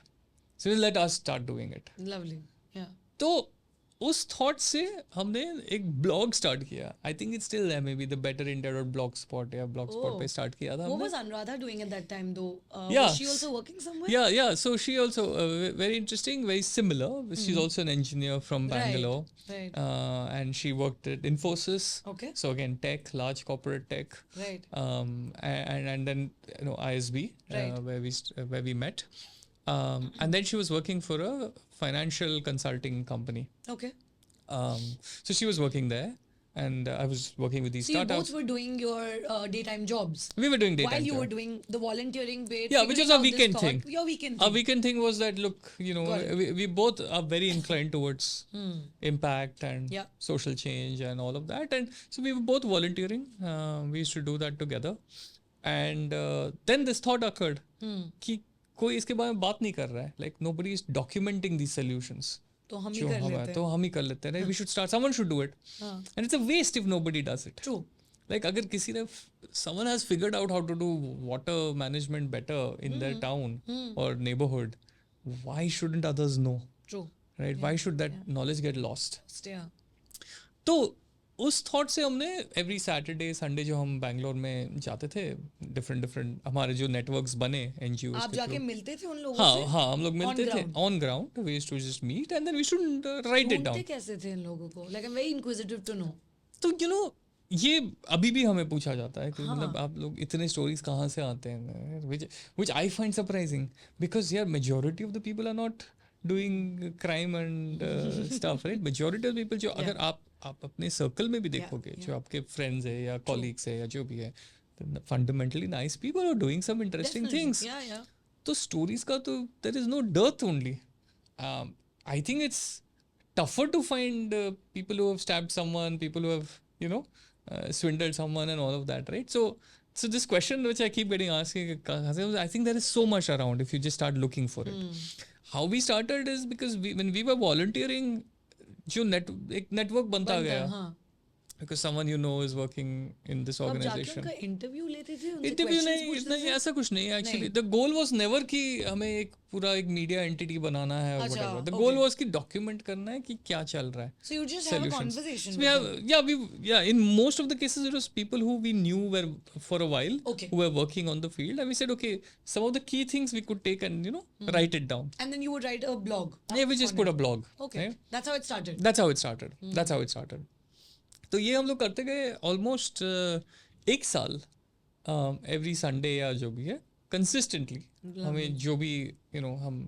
So we let us start doing it. Lovely. Yeah. तो उस थॉट से हमने एक ब्लॉग स्टार्ट किया. I think it's still there, maybe TheBetterIndia.blogspot या blogspot पे स्टार्ट किया था What हमने. was Anuradha doing at that time though? Yeah. Was she also working somewhere? Yeah. So she also very interesting, very similar. She's also an engineer from Bangalore, Right. And she worked at Infosys. Okay. So again, tech, large corporate tech. Right. And then ISB, Right. where we met. And then she was working for a financial consulting company. Okay. So she was working there, and I was working with these So you startups. both were doing your daytime jobs. We were doing daytime While you job. were doing the volunteering bit. Yeah, which figuring was a out this weekend thought, thing. Your weekend Our thing. weekend thing was that, look, Got it. we both are very inclined towards impact and Yeah. social change and all of that. And so we were both volunteering. We used to do that together. And then this thought occurred कि कोई इसके बारे में बात नहीं कर रहा है. Like nobody is documenting these solutions. तो हम ही जो कर हम लेते हैं. तो हम ही कर लेते हैं. We should start. Someone should do it. And it's a waste if nobody does it. True. Like अगर किसी ने someone has figured out how to do water management better in their town or neighborhood, why shouldn't others know? True. Right? Why should that knowledge get lost? Yeah. तो उस thought से हमने every Saturday Sunday जो हम बैंगलोर में जाते थे, different हमारे जो नेटवर्क्स बने एनजीओ आप जाके मिलते थे उन लोगों से? हाँ हम लोग मिलते थे ground? On ground. We used to just meet and then we should write it down. ढूंढते कैसे थे इन लोगों को? Like I'm very inquisitive to know. तो ये अभी भी हमें पूछा जाता है कि मतलब आप लोग इतने स्टोरीज कहाँ से आते हैं, which I find surprising because यार majority of the people are not doing crime and stuff, right? Majority of the people जो अगर आप अपने सर्कल में भी देखोगे, जो आपके फ्रेंड्स है या कॉलीग्स है या जो भी है, fundamentally nice people are doing some interesting things. तो स्टोरीज का तो there is no dearth only. I think it's tougher to find people who have stabbed someone, people who have swindled someone and all of that, right? So this question which I keep getting asked, I think there is so much around if you just start looking for it. How we started is because when we were volunteering, जो एक network बनता गया. Because someone is working in this organization. आप जाके interview लेते थे, उनसे interview questions पूछते नहीं, थे? ऐसा कुछ नहीं actually. The goal was never कि हमें एक पूरा एक मीडिया एंटिटी बनाना है और अच्छा, व्हाटएवर. द गोल वाज कि डॉक्यूमेंट करना है कि क्या चल रहा है. So you just have a conversation So with them. in most of the cases it was people who we knew were for a while, Okay. who were working on the field, and we said okay, some of the key things we could take and write it down. And then you would write a blog. Yeah, we just put a blog. Okay. Right? That's how it started. That's how it started. तो ये हम लोग करते गए almost एक साल, every Sunday या जो भी है कंसिस्टेंटली. हमें जो भी हम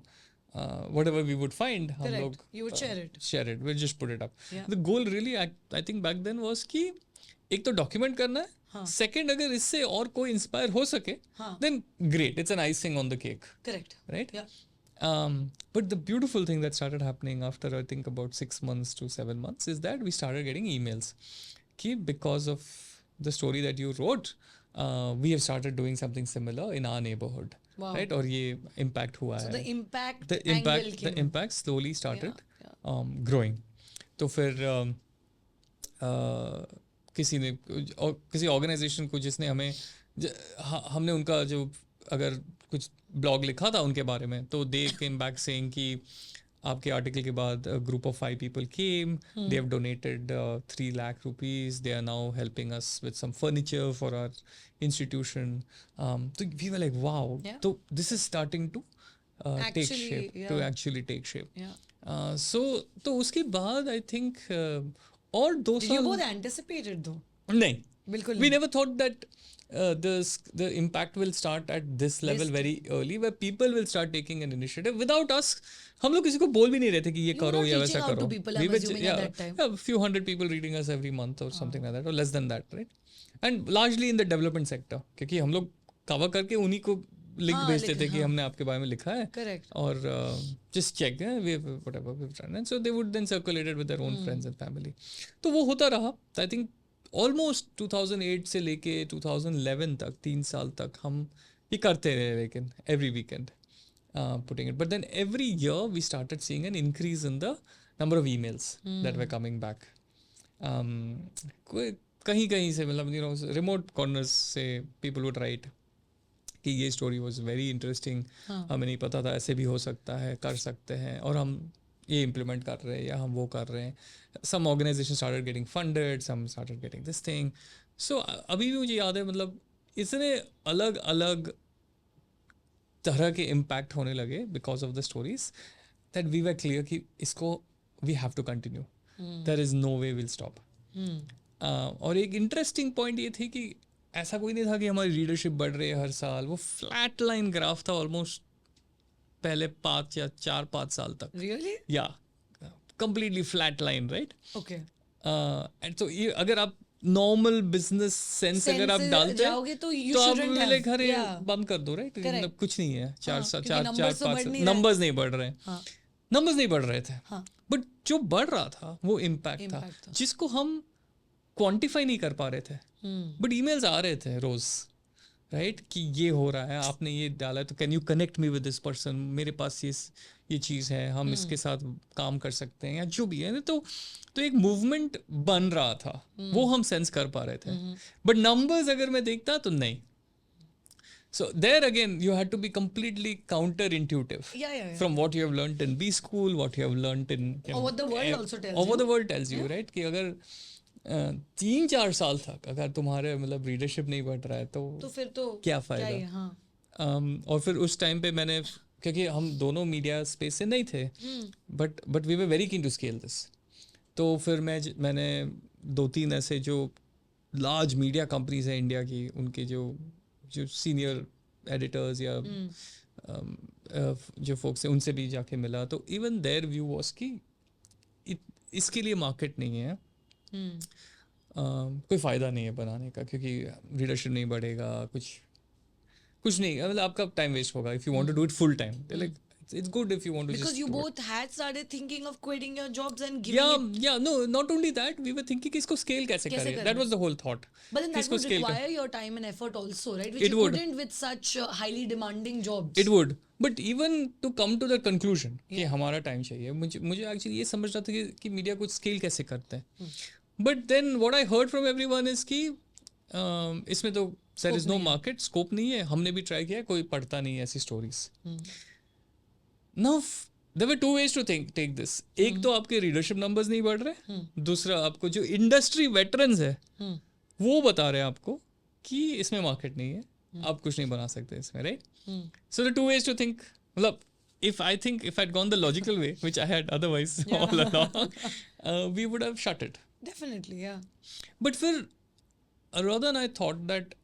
whatever we would find, हम Correct. लोग You would share it, we'll just put it up. Yeah. The goal really I think back then was कि एक तो डॉक्यूमेंट करना है, सेकंड अगर इससे और कोई इंस्पायर हो सके then great, it's an icing on the cake. Correct. Right? Yeah. But the beautiful thing that started happening after I think about 6 months to 7 months is that we started getting emails. Because of the story that you wrote, we have started doing something similar in our neighborhood. Wow. Right? और ये impact हुआ है. So the impact slowly started growing. तो फिर किसी organisation को जिसने हमने उनका जो अगर कुछ ब्लॉग लिखा था उनके बारे में, तो दे केम बैक सेइंग कि आपके आर्टिकल के बाद group of 5 people came, they have donated 3 lakh rupees, they are now helping us with some furniture for our institution. So we were like wow, so this is starting to take shape. So तो उसके बाद I think और 2 साल. Did you both anticipate it though? नहीं, बिल्कुल. We never thought that the impact will start at this level very early, where people will start taking an initiative without us. हम लोग किसी को बोल भी नहीं रहे थे कि ये करो या वैसा करो. We were assuming at that time. A few hundred people reading us every month or something like that, or less than that, right? And largely in the development sector, क्योंकि हम लोग कवर करके उन्हीं को लिंक भेजते थे कि हमने आपके बारे में लिखा है. Correct. और just check, whatever we've done, and so they would then circulate it with their own friends and family. तो वो होता रहा. I think ऑलमोस्ट 2008 से लेके 2011 तक 3 साल तक हम ये करते रहे, लेकिन every weekend putting it. But then every year we started seeing an increase in the number of emails that were coming back. कहीं से मतलब remote corners से people would write कि ये story was very interesting, हमें नहीं पता था ऐसे भी हो सकता है, कर सकते हैं. और हम ये इम्प्लीमेंट कर रहे हैं या हम वो कर रहे हैं. Some organisation started getting funded, some started getting this thing. So अभी भी मुझे याद है, मतलब इतने अलग अलग तरह के इम्पैक्ट होने लगे because of the stories that we were clear कि इसको we have to continue. There is no way will stop. और एक इंटरेस्टिंग पॉइंट ये थी कि ऐसा कोई नहीं था कि हमारी रीडरशिप बढ़ रही है हर साल. वो फ्लैट लाइन ग्राफ था ऑलमोस्ट पहले 5 या 4-5 साल तक. Really? या completely flat line, right. Okay. And तो ये अगर आप नॉर्मल बिजनेस सेंस अगर आप डालते जाओगे तो you तो आप shouldn't have. मेरे घर Yeah. बंद कर दो, राइट. Correct. मतलब कुछ नहीं है. क्योंकि चार numbers तो बढ़ पाँच नहीं रहे. नंबर्स नहीं बढ़ रहे हैं. हाँ. नंबर्स नहीं बढ़ रहे थे. हाँ. बट जो बढ़ रहा था वो इम्पैक्ट था जिसको हम क्वांटिफाई नहीं कर पा रहे थे. बट ईमेल्स आ रहे थे रोज, राइट, कि ये हो रहा है, आपने ये डाला है, तो can you connect me with this person, मेरे पास ये चीज़ है, हम इसके साथ काम कर सकते हैं या जो भी है. तो एक मूवमेंट बन रहा था, वो हम सेंस कर पा रहे थे. बट नंबर्स अगर मैं देखता तो नहीं. So there again, you had to be completely counterintuitive from what you have learned in B school, what you have learned in or what the world also tells you. Or what the world tells you, right? कि अगर 3-4 साल तक अगर तुम्हारे मतलब readership नहीं बढ़ रहा है तो फिर तो क्या फ़ायदा. हाँ. और फिर उस टाइम पे मैंने, क्योंकि हम दोनों मीडिया स्पेस से नहीं थे, but we were very keen to scale this. तो फिर मैंने 2-3 ऐसे जो लार्ज मीडिया कंपनीज हैं इंडिया की, उनके जो सीनियर एडिटर्स या जो फोक्स हैं उनसे भी जाके मिला. तो इवन देयर व्यू वॉज कि इसके लिए मार्केट नहीं है. कोई फ़ायदा नहीं है बनाने का, क्योंकि रीडरशिप नहीं बढ़ेगा, कुछ नहीं, मतलब आपका टाइम वेस्ट होगा if you want to do it full time. Like it's good if you want to because just you do both had started thinking of quitting your jobs and giving no, not only that, we were thinking कि इसको scale कैसे करें. That was the whole thought. But then that would require your time and effort also, right? Which you couldn't with such highly demanding jobs. It would. But even to come to the conclusion कि हमारा time चाहिए, मुझे actually ये समझना था कि media कुछ scale कैसे करते हैं. But then what I heard from everyone is कि इसमें तो there is no market, scope नहीं है. हमने भी try किया, कोई पढ़ता नहीं है ऐसी stories. Now there were 2 ways to take this. एक तो आपके रीडरशिप नंबर्स नहीं बढ़ रहे, दूसरा आपको जो इंडस्ट्री वेटरन्स है वो बता रहे हैं आपको कि इसमें मार्केट नहीं है, आप कुछ नहीं बना सकते इसमें, right. So the 2 ways to think. मतलब if I'd gone the logical way, which I had otherwise all along, we would have shut it. Definitely, yeah. But फिर rather than I thought that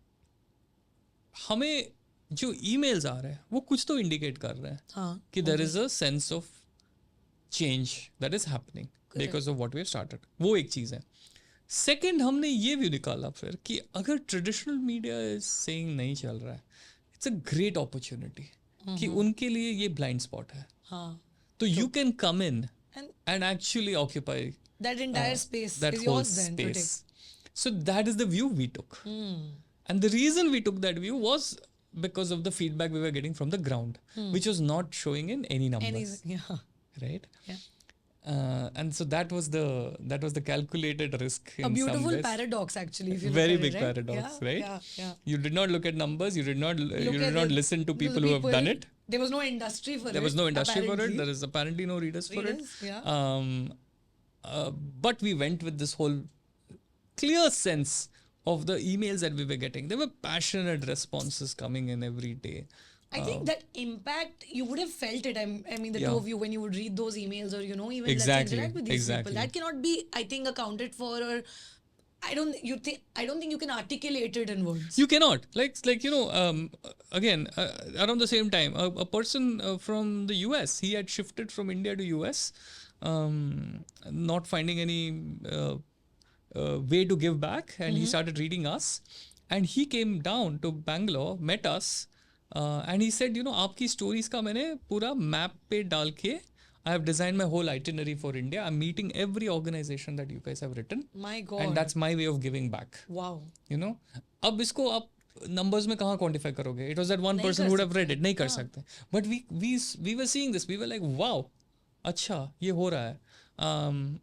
हमें जो emails आ रहे हैं वो कुछ तो indicate कर रहे हैं कि there is a sense of change that is happening because of what we have started. वो एक चीज़ है. सेकंड, हमने ये व्यू निकाला फिर कि अगर ट्रेडिशनल मीडिया इज सेइंग नहीं चल रहा है, इट्स अ ग्रेट अपॉर्चुनिटी कि उनके लिए ये ब्लाइंड स्पॉट है. तो you can come in and actually occupy that entire space, that whole space. So that is the view we took. And the reason we took that view was because of the feedback we were getting from the ground, which was not showing in any numbers. Right? Yeah. And so that was the calculated risk. A beautiful paradox, actually. If you very look at big it, right? paradox, right? Yeah. You did not look at numbers. You did not listen to people who have done it. There was no industry for it. There was no industry for it. There is apparently no readers for it. Yeah. But we went with this whole clear sense of the emails that we were getting. There were passionate responses coming in every day. I think that impact, you would have felt it. I mean, the two of you, when you would read those emails, or even let's interact with these people. That cannot be, I think, accounted for, or I don't think you can articulate it in words. You cannot. Like again, around the same time, a person from the US, he had shifted from India to US, not finding any way to give back, and he started reading us, and he came down to Bangalore, met us, and he said, आपकी stories का मैंने पूरा map पे डाल के I have designed my whole itinerary for India. I'm meeting every organization that you guys have written. My God. And that's my way of giving back. Wow. अब इसको आप numbers में कहाँ quantify करोगे? It was that one person who would have read it. नहीं कर सकते. But we were seeing this. We were like, wow, अच्छा ये हो रहा है.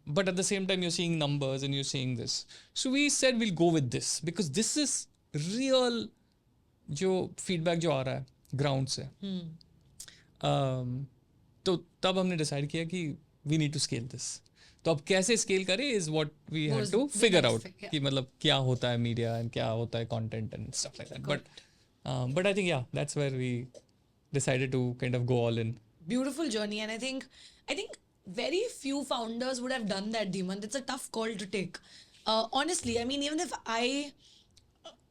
But at the same time, you're seeing numbers and you're seeing this. So we said we'll go with this because this is real जो feedback जो आ रहा है ground से. तो तब हमने decide किया कि we need to scale this. तो अब कैसे scale करें is what we had Was to the figure next out thing, yeah. कि मतलब क्या होता है media and क्या होता है content and stuff like that. But I think yeah, that's where we decided to kind of go all in. Beautiful journey, and I think very few founders would have done that, Dhimant. It's a tough call to take. Honestly, I mean, even if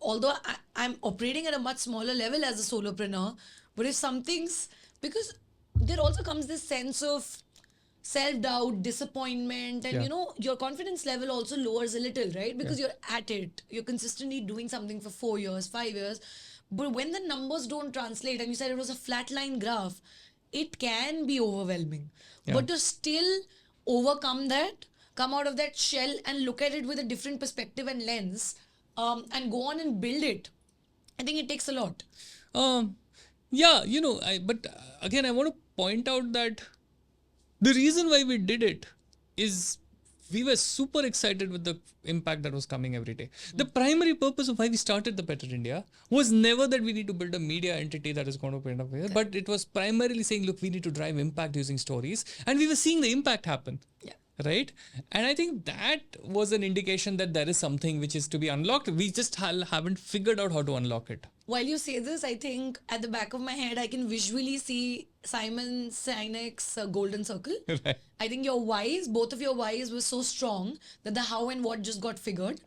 although I'm operating at a much smaller level as a solopreneur, but if something's, because there also comes this sense of self-doubt, disappointment, and your confidence level also lowers a little, right? Because you're at it, you're consistently doing something for 4 years, 5 years, but when the numbers don't translate, and you said it was a flatline graph, it can be overwhelming. But to still overcome that, come out of that shell and look at it with a different perspective and lens, and go on and build it, I think it takes a lot. Yeah, but again, I want to point out that the reason why we did it is we were super excited with the impact that was coming every day. The primary purpose of why we started The Better India was never that we need to build a media entity that is going to kind of, but it was primarily saying, look, we need to drive impact using stories. And we were seeing the impact happen. Yeah. Right? And I think that was an indication that there is something which is to be unlocked. We just haven't figured out how to unlock it. While you say this, I think at the back of my head, I can visually see Simon Sinek's golden circle. Right. I think your whys, both of your whys were so strong that the how and what just got figured.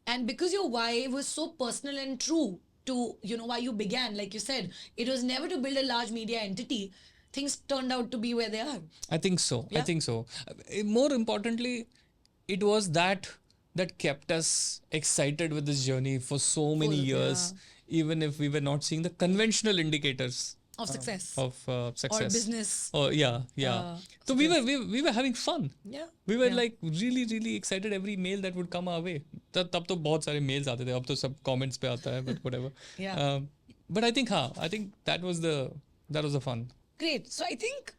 And because your why was so personal and true to, why you began, like you said, it was never to build a large media entity. Things turned out to be where they are. I think so. Yeah. I think so. More importantly, it was that kept us excited with this journey for so many years, even if we were not seeing the conventional indicators of success. Of success. Or business. Oh yeah. So we were having fun. Yeah. We were like really, really excited every mail that would come our way. तब तो बहुत सारे mails आते थे. अब तो सब comments पे आता है, but whatever. Yeah. But I think that was the fun. Great. So I think,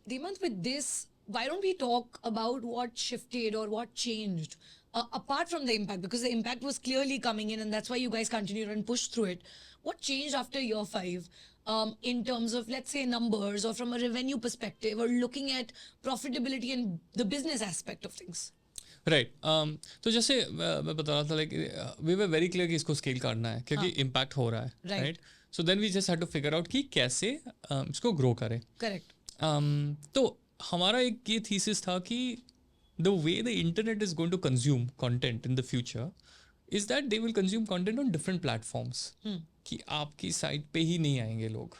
Dhimant, with this, why don't we talk about what shifted or what changed apart from the impact? Because the impact was clearly coming in, and that's why you guys continued and pushed through it. What changed after year 5 in terms of, let's say, numbers or from a revenue perspective or looking at profitability and the business aspect of things? Right. तो जैसे मैं बता रहा था, like we were very clear कि इसको scale करना है क्योंकि impact हो रहा है. Right. So then we just had to figure out कि कैसे इसको grow करें. Correct. तो हमारा एक ये thesis था कि the way the internet is going to consume content in the future is that they will consume content on different platforms. कि आपकी site पे ही नहीं आएंगे लोग.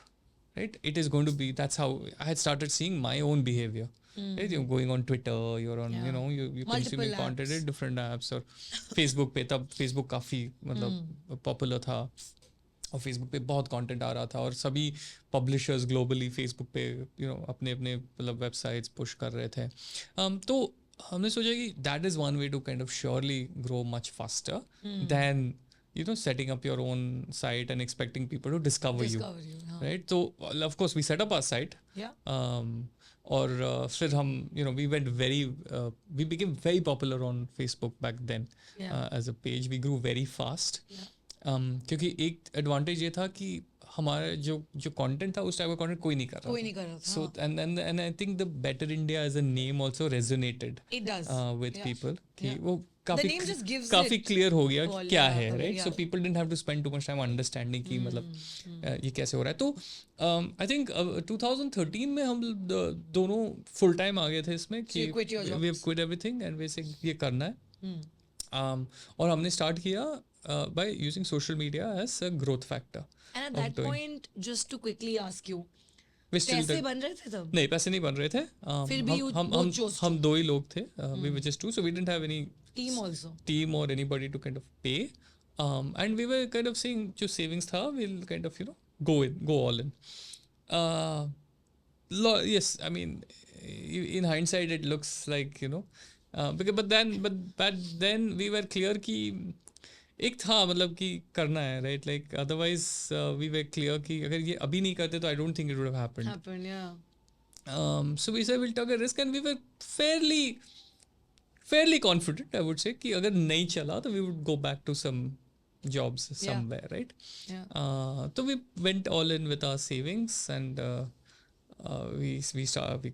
Right? It is going to be, that's how I had started seeing my own behavior. Right? You're going on Twitter, you're on, you're consuming content in different apps. और Facebook पे तब Facebook काफ़ी मतलब popular था और Facebook पे बहुत content आ रहा था और सभी publishers globally Facebook पे अपने मतलब websites push कर रहे थे. तो हमने सोचा कि that is one way to kind of surely grow much faster than setting up your own site and expecting people to discover you. Right? So of course we set up our site. Yeah. और फिर हम we became very popular on Facebook back then. As a page we grew very fast. क्योंकि एक advantage ये था कि हमारा जो content था उस type of content कोई नहीं कर रहा था. So and I think the Better India as a name also resonated. It does. With people कि वो काफी clear हो गया कि क्या है, right? So people didn't have to spend too much time understanding कि मतलब ये कैसे हो रहा है. तो I think 2013 में हम दोनों full time आ गए थे इसमें कि we have quit everything and we said ये करना है. और हमने start किया by using social media as a growth factor. And at that point, just to quickly ask you, पैसे बन रहे थे तब? नहीं, पैसे नहीं बन रहे थे. फिर भी हम 2 ही लोग थे. We were just 2, so we didn't have any team or anybody to kind of pay. And we were kind of saying जो savings था, we'll kind of go all in. Yes, I mean in hindsight it looks like but then we were clear कि एक था मतलब कि करना है, right? Like otherwise we were clear कि अगर ये अभी नहीं करते तो I don't think it would have happened. Yeah. So we said we'll take a risk and we were fairly confident, I would say, कि अगर नहीं चला तो we would go back to some jobs somewhere, right? Yeah. So we went all in with our savings and we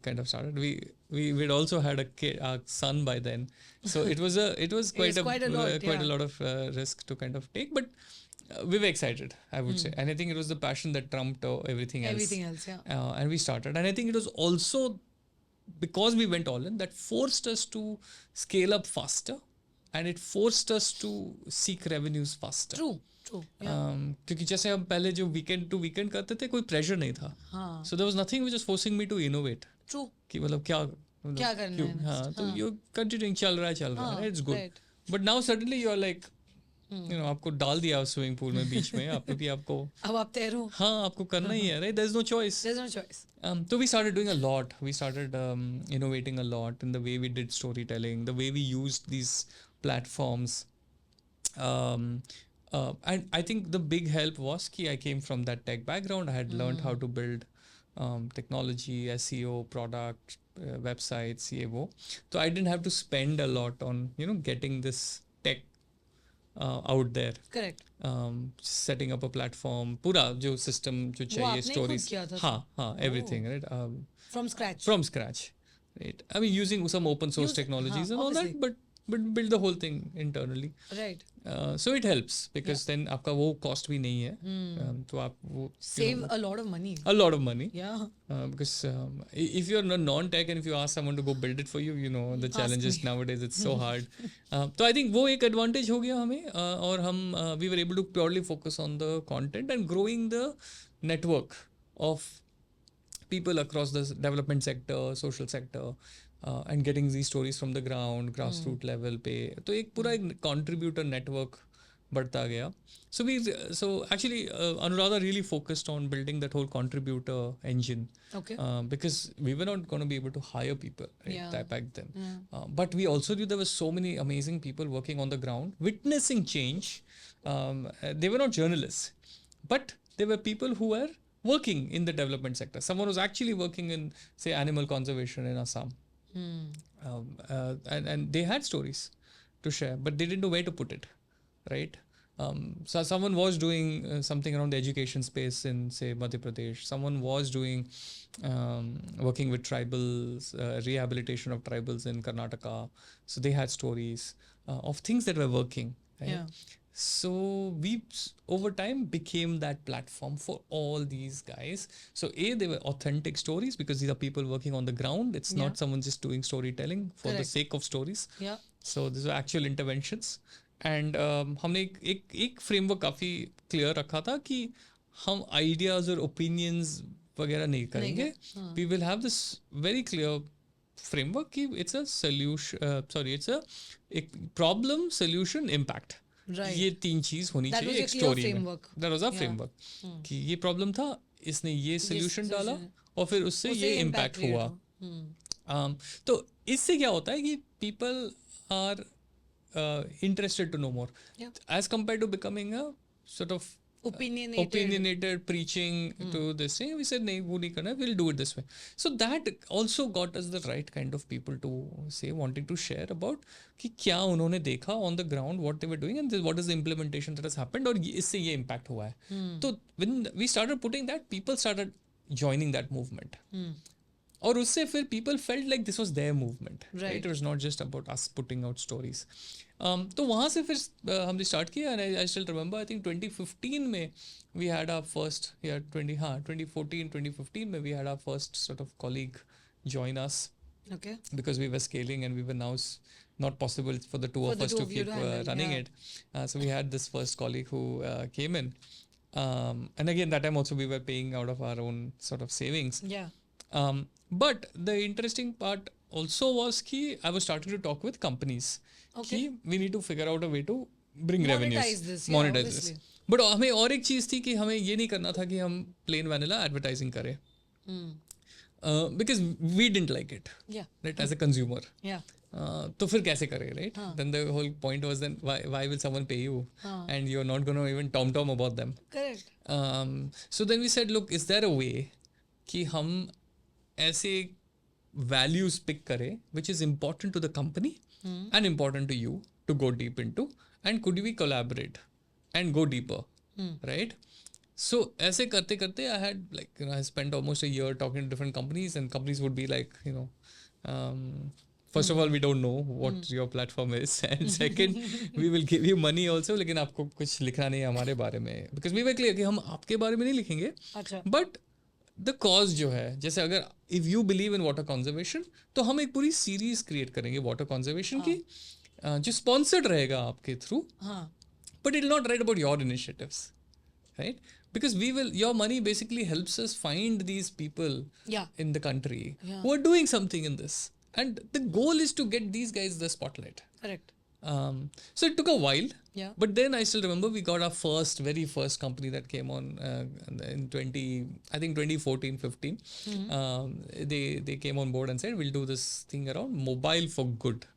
kind of started. We'd also had a son by then, so it was quite a lot of risk to kind of take, but we were excited, I would say, and I think it was the passion that trumped everything else. And we started, and I think it was also because we went all in that forced us to scale up faster, and it forced us to seek revenues faster. True. क्योंकि जैसे हम पहले जो weekend to weekend करते थे, कोई pressure नहीं था. So there was nothing which was forcing me to innovate. True. कि मतलब क्या करना है. हाँ, तो you're continuing, चल रहा है, it's good. Right. But now suddenly you're like, आपको डाल दिया स्विमिंग पूल में बीच में, आपको अब आप तैरो. हाँ, आपको करना ही है, right? There's no choice. So we started doing a lot. We started innovating a lot in the way we did storytelling, the way we used these platforms. And I think the big help was कि I came from that tech background. I had learned how to build technology, SEO, product, websites, ये वो. So I didn't have to spend a lot on getting this tech out there. Correct. Setting up a platform, पूरा जो system जो चाहिए, stories, हाँ, everything, right? From scratch, right? I mean, using some open source technologies and all that, but build the whole thing internally. Right. So it helps because then आपका वो cost भी नहीं है. तो आप वो save a lot of money. Yeah. Because if you're non-tech and if you ask someone to go build it for you, the challenges nowadays, it's so hard. So I think वो एक advantage हो गया हमें, और हम we were able to purely focus on the content and growing the network of people across the development sector, social sector. And getting these stories from the ground, grassroots level पे, तो एक पूरा एक contributor network बढ़ता गया. So actually Anuradha really focused on building that whole contributor engine. Okay. Because we were not going to be able to hire people back then. But we also knew there were so many amazing people working on the ground, witnessing change. They were not journalists, but they were people who were working in the development sector. Someone was actually working in, say, animal conservation in Assam. And they had stories to share, but they didn't know where to put it, right? So someone was doing something around the education space in, say, Madhya Pradesh. Someone was doing working with tribals, rehabilitation of tribals in Karnataka. So they had stories of things that were working, right? Yeah. So we over time became that platform for all these guys. So they were authentic stories because these are people working on the ground. It's not someone just doing storytelling for the sake of stories. Yeah. So these are actual interventions. And हमने एक framework काफी clear रखा था कि हम ideas और opinions वगैरह नहीं करेंगे. We will have this very clear framework कि it's a solution. it's a problem, solution, impact. Right. ये तीन चीज होनी चाहिए एक स्टोरी में. That was our framework. कि ये प्रॉब्लम था, इसने ये सोल्यूशन डाला और फिर उससे ये इम्पैक्ट हुआ. तो इससे क्या होता है कि people are interested to know more, as compared to becoming a sort of opinionated preaching to this thing. We said nahi, wo nahi karna, we'll do it this way. So that also got us the right kind of people to say, wanting to share about कि क्या उन्होंने देखा on the ground, what they were doing, and what is the implementation that has happened, और इससे ये impact हुआ है. तो when we started putting that, people started joining that movement. और उससे फिर people felt like this was their movement, right? It was not just about us putting out stories. तो वहाँ से फिर हमने start किया, and I still remember, I think 2015 में we had our first, 2014, 2015 में we had our first sort of colleague join us. Okay. Because we were scaling and we were now not possible for the two of us to keep running it. So we had this first colleague who came in. And again, that time also we were paying out of our own sort of savings. Yeah. But the interesting part also was कि I was starting to talk with companies. Okay. कि we need to figure out a way to bring revenues. Monetize this. But हमें और एक चीज़ थी कि हमें ये नहीं करना था कि हम plain vanilla advertising करें. Because we didn't like it. Yeah. Right, as a consumer. Yeah. तो फिर कैसे करें, right? Then the whole point was then why will someone pay you and you're not going to even tom about them. Correct. So then we said, look, is there a way कि हम ऐसे values pick करें which is important to the company and important to you to go deep into, and could we collaborate and go deeper, right? So ऐसे करते करते I had I spent almost a year talking to different companies, and companies would be like, first of all, we don't know what your platform is, and second, we will give you money also, लेकिन आपको कुछ लिखना नहीं है हमारे बारे में, because we were clear कि हम आपके बारे में नहीं लिखेंगे, but the cause जो है, जैसे अगर if you believe in water conservation, तो हम एक पूरी सीरीज क्रिएट करेंगे water conservation की, जो sponsored रहेगा आपके through, but it will not write about your initiatives, right? Because your money basically helps us find these people in the country who are doing something in this. And the goal is to get these guys the spotlight. Correct. So it took a while. Yeah. But then I still remember we got our very first company that came on in 2014-15. They came on board and said, we'll do this thing around mobile for good.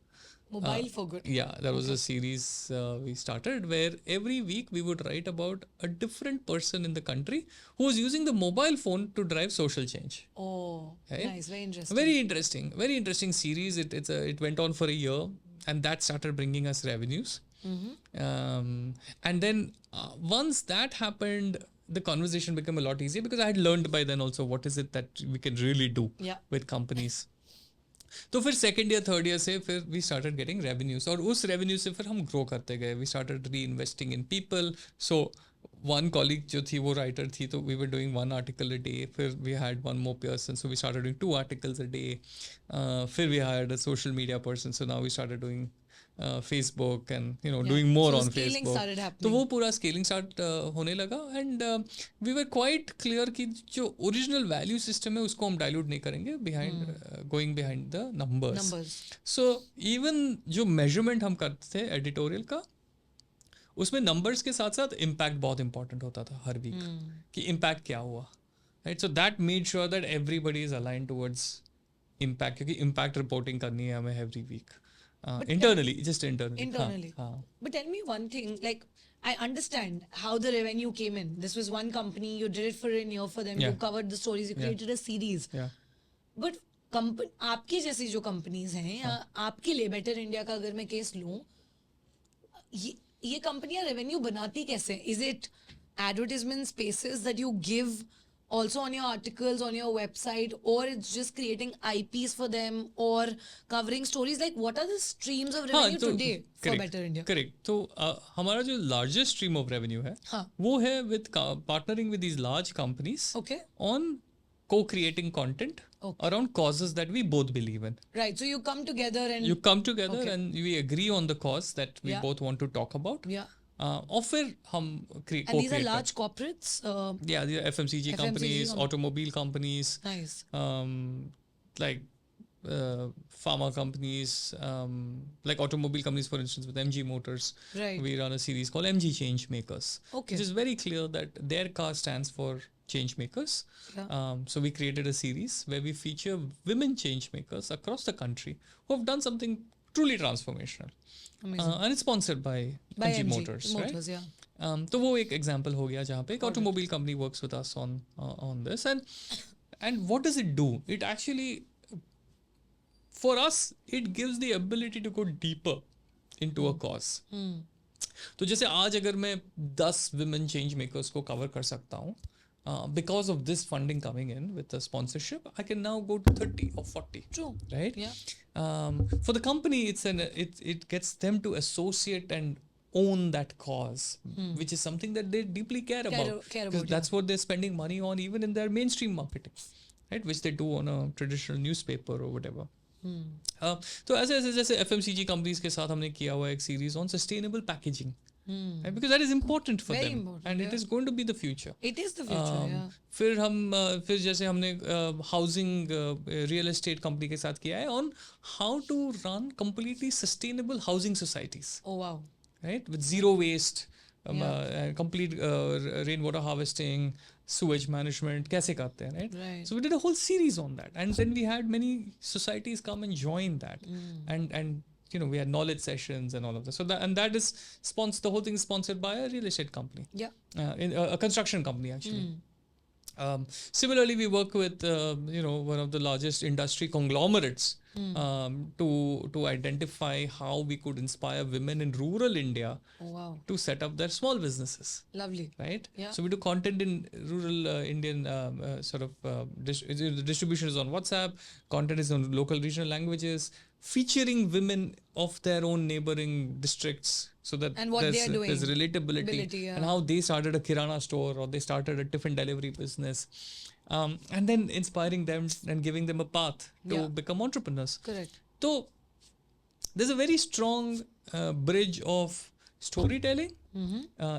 Mobile for good. Yeah, that was a series we started where every week we would write about a different person in the country who was using the mobile phone to drive social change. Oh, right? Nice, very interesting. Very interesting series. It went on for a year, and that started bringing us revenues. And then once that happened, the conversation became a lot easier because I had learned by then also what is it that we can really do with companies. तो फिर second year third year से फिर we started getting revenues, और उस revenue से फिर हम grow करते गए. We started reinvesting in people. So one colleague जो थी वो राइटर थी, तो we were doing 1 article a day. फिर we had 1 more person, so we started doing 2 articles a day. फिर we hired a social media person, so now we started doing Facebook and doing more on Facebook. तो वो पूरा scaling start होने लगा, and we were quite clear कि जो original value system है उसको हम डाइल्यूट नहीं करेंगे going behind the numbers. So even जो मेजरमेंट हम करते थे एडिटोरियल का, उसमें नंबर्स के साथ साथ इम्पैक्ट बहुत इंपॉर्टेंट होता था हर वीक कि इम्पैक्ट क्या हुआ, right. So that made sure that everybody is aligned towards impact, क्योंकि इम्पैक्ट रिपोर्टिंग करनी है हमें every week. Internally. But tell me one thing, like, I understand how the revenue came in. This was one company, you did it for a year for them, you covered the stories, you created a series. But आपकी जैसी जो companies हैं, या आपके लिए better India का अगर मैं केस लूँ, ये कंपनियां रेवेन्यू बनाती कैसे? Is it advertisement spaces that you give also on your articles on your website, or it's just creating IPs for them or covering stories? Like, what are the streams of revenue today for Better India? Correct. तो हमारा जो largest stream of revenue है, वो है with partnering with these large companies on co-creating content around causes that we both believe in. Right. So you come together and we agree on the cause that we both want to talk about. और फिर हम and these are large corporates? Yeah, these are FMCG companies, automobile companies, nice. Like pharma companies, like automobile companies, for instance, with MG Motors. Right. We run a series called MG Change Makers, which is very clear that their car stands for change makers. So we created a series where we feature women change makers across the country who have done something truly transformational. And it's sponsored by MG Motors, right? तो वो एक example हो गया जहाँ पे एक automobile company works with us on this, and what does it do? It actually, for us, it gives the ability to go deeper into a cause. तो जैसे आज अगर मैं 10 women change makers को cover कर सकता हूँ, because of this funding coming in with the sponsorship, I can now go to 30 or 40. True. Right? Yeah. For the company, it gets them to associate and own that cause, which is something that they deeply care about. Because that's what they're spending money on, even in their mainstream marketing, right? Which they do on a traditional newspaper or whatever. तो ऐसे FMCG companies के साथ हमने किया हुआ एक series on sustainable packaging. Right? Because that is important for Very them, important, and it is going to be the future. It is the future. फिर जैसे हमने housing real estate company के साथ किया है on how to run completely sustainable housing societies. Oh wow! Right, with zero waste, complete rainwater harvesting, sewage management, कैसे करते हैं, right? So we did a whole series on that, and then we had many societies come and join that, and we had knowledge sessions and all of that. So that is sponsored. The whole thing is sponsored by a real estate company. In a construction company actually. Similarly, we work with one of the largest industry conglomerates to identify how we could inspire women in rural India to set up their small businesses. Lovely. Right? Yeah. So we do content in rural Indian the distribution is on WhatsApp, content is on local regional languages, featuring women of their own neighboring districts so that And what they are doing. there's relatability Yeah. and how they started a kirana store or they started a tiffin delivery business. And then inspiring them and giving them a path to become entrepreneurs. Correct. So there's a very strong bridge of storytelling,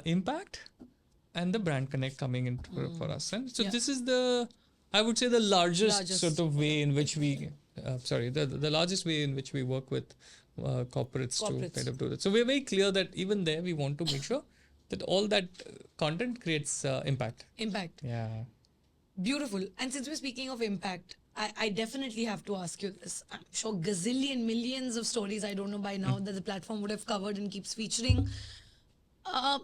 impact, and the brand connect coming in for us. And so this is I would say the largest sort of way in which we, the largest way in which we work with corporates to kind of do that. So we're very clear that even there we want to make sure that all that content creates impact. Impact. Yeah. Beautiful. And since we're speaking of impact, I definitely have to ask you this. I'm sure gazillion, millions of stories, I don't know by now, that the platform would have covered and keeps featuring.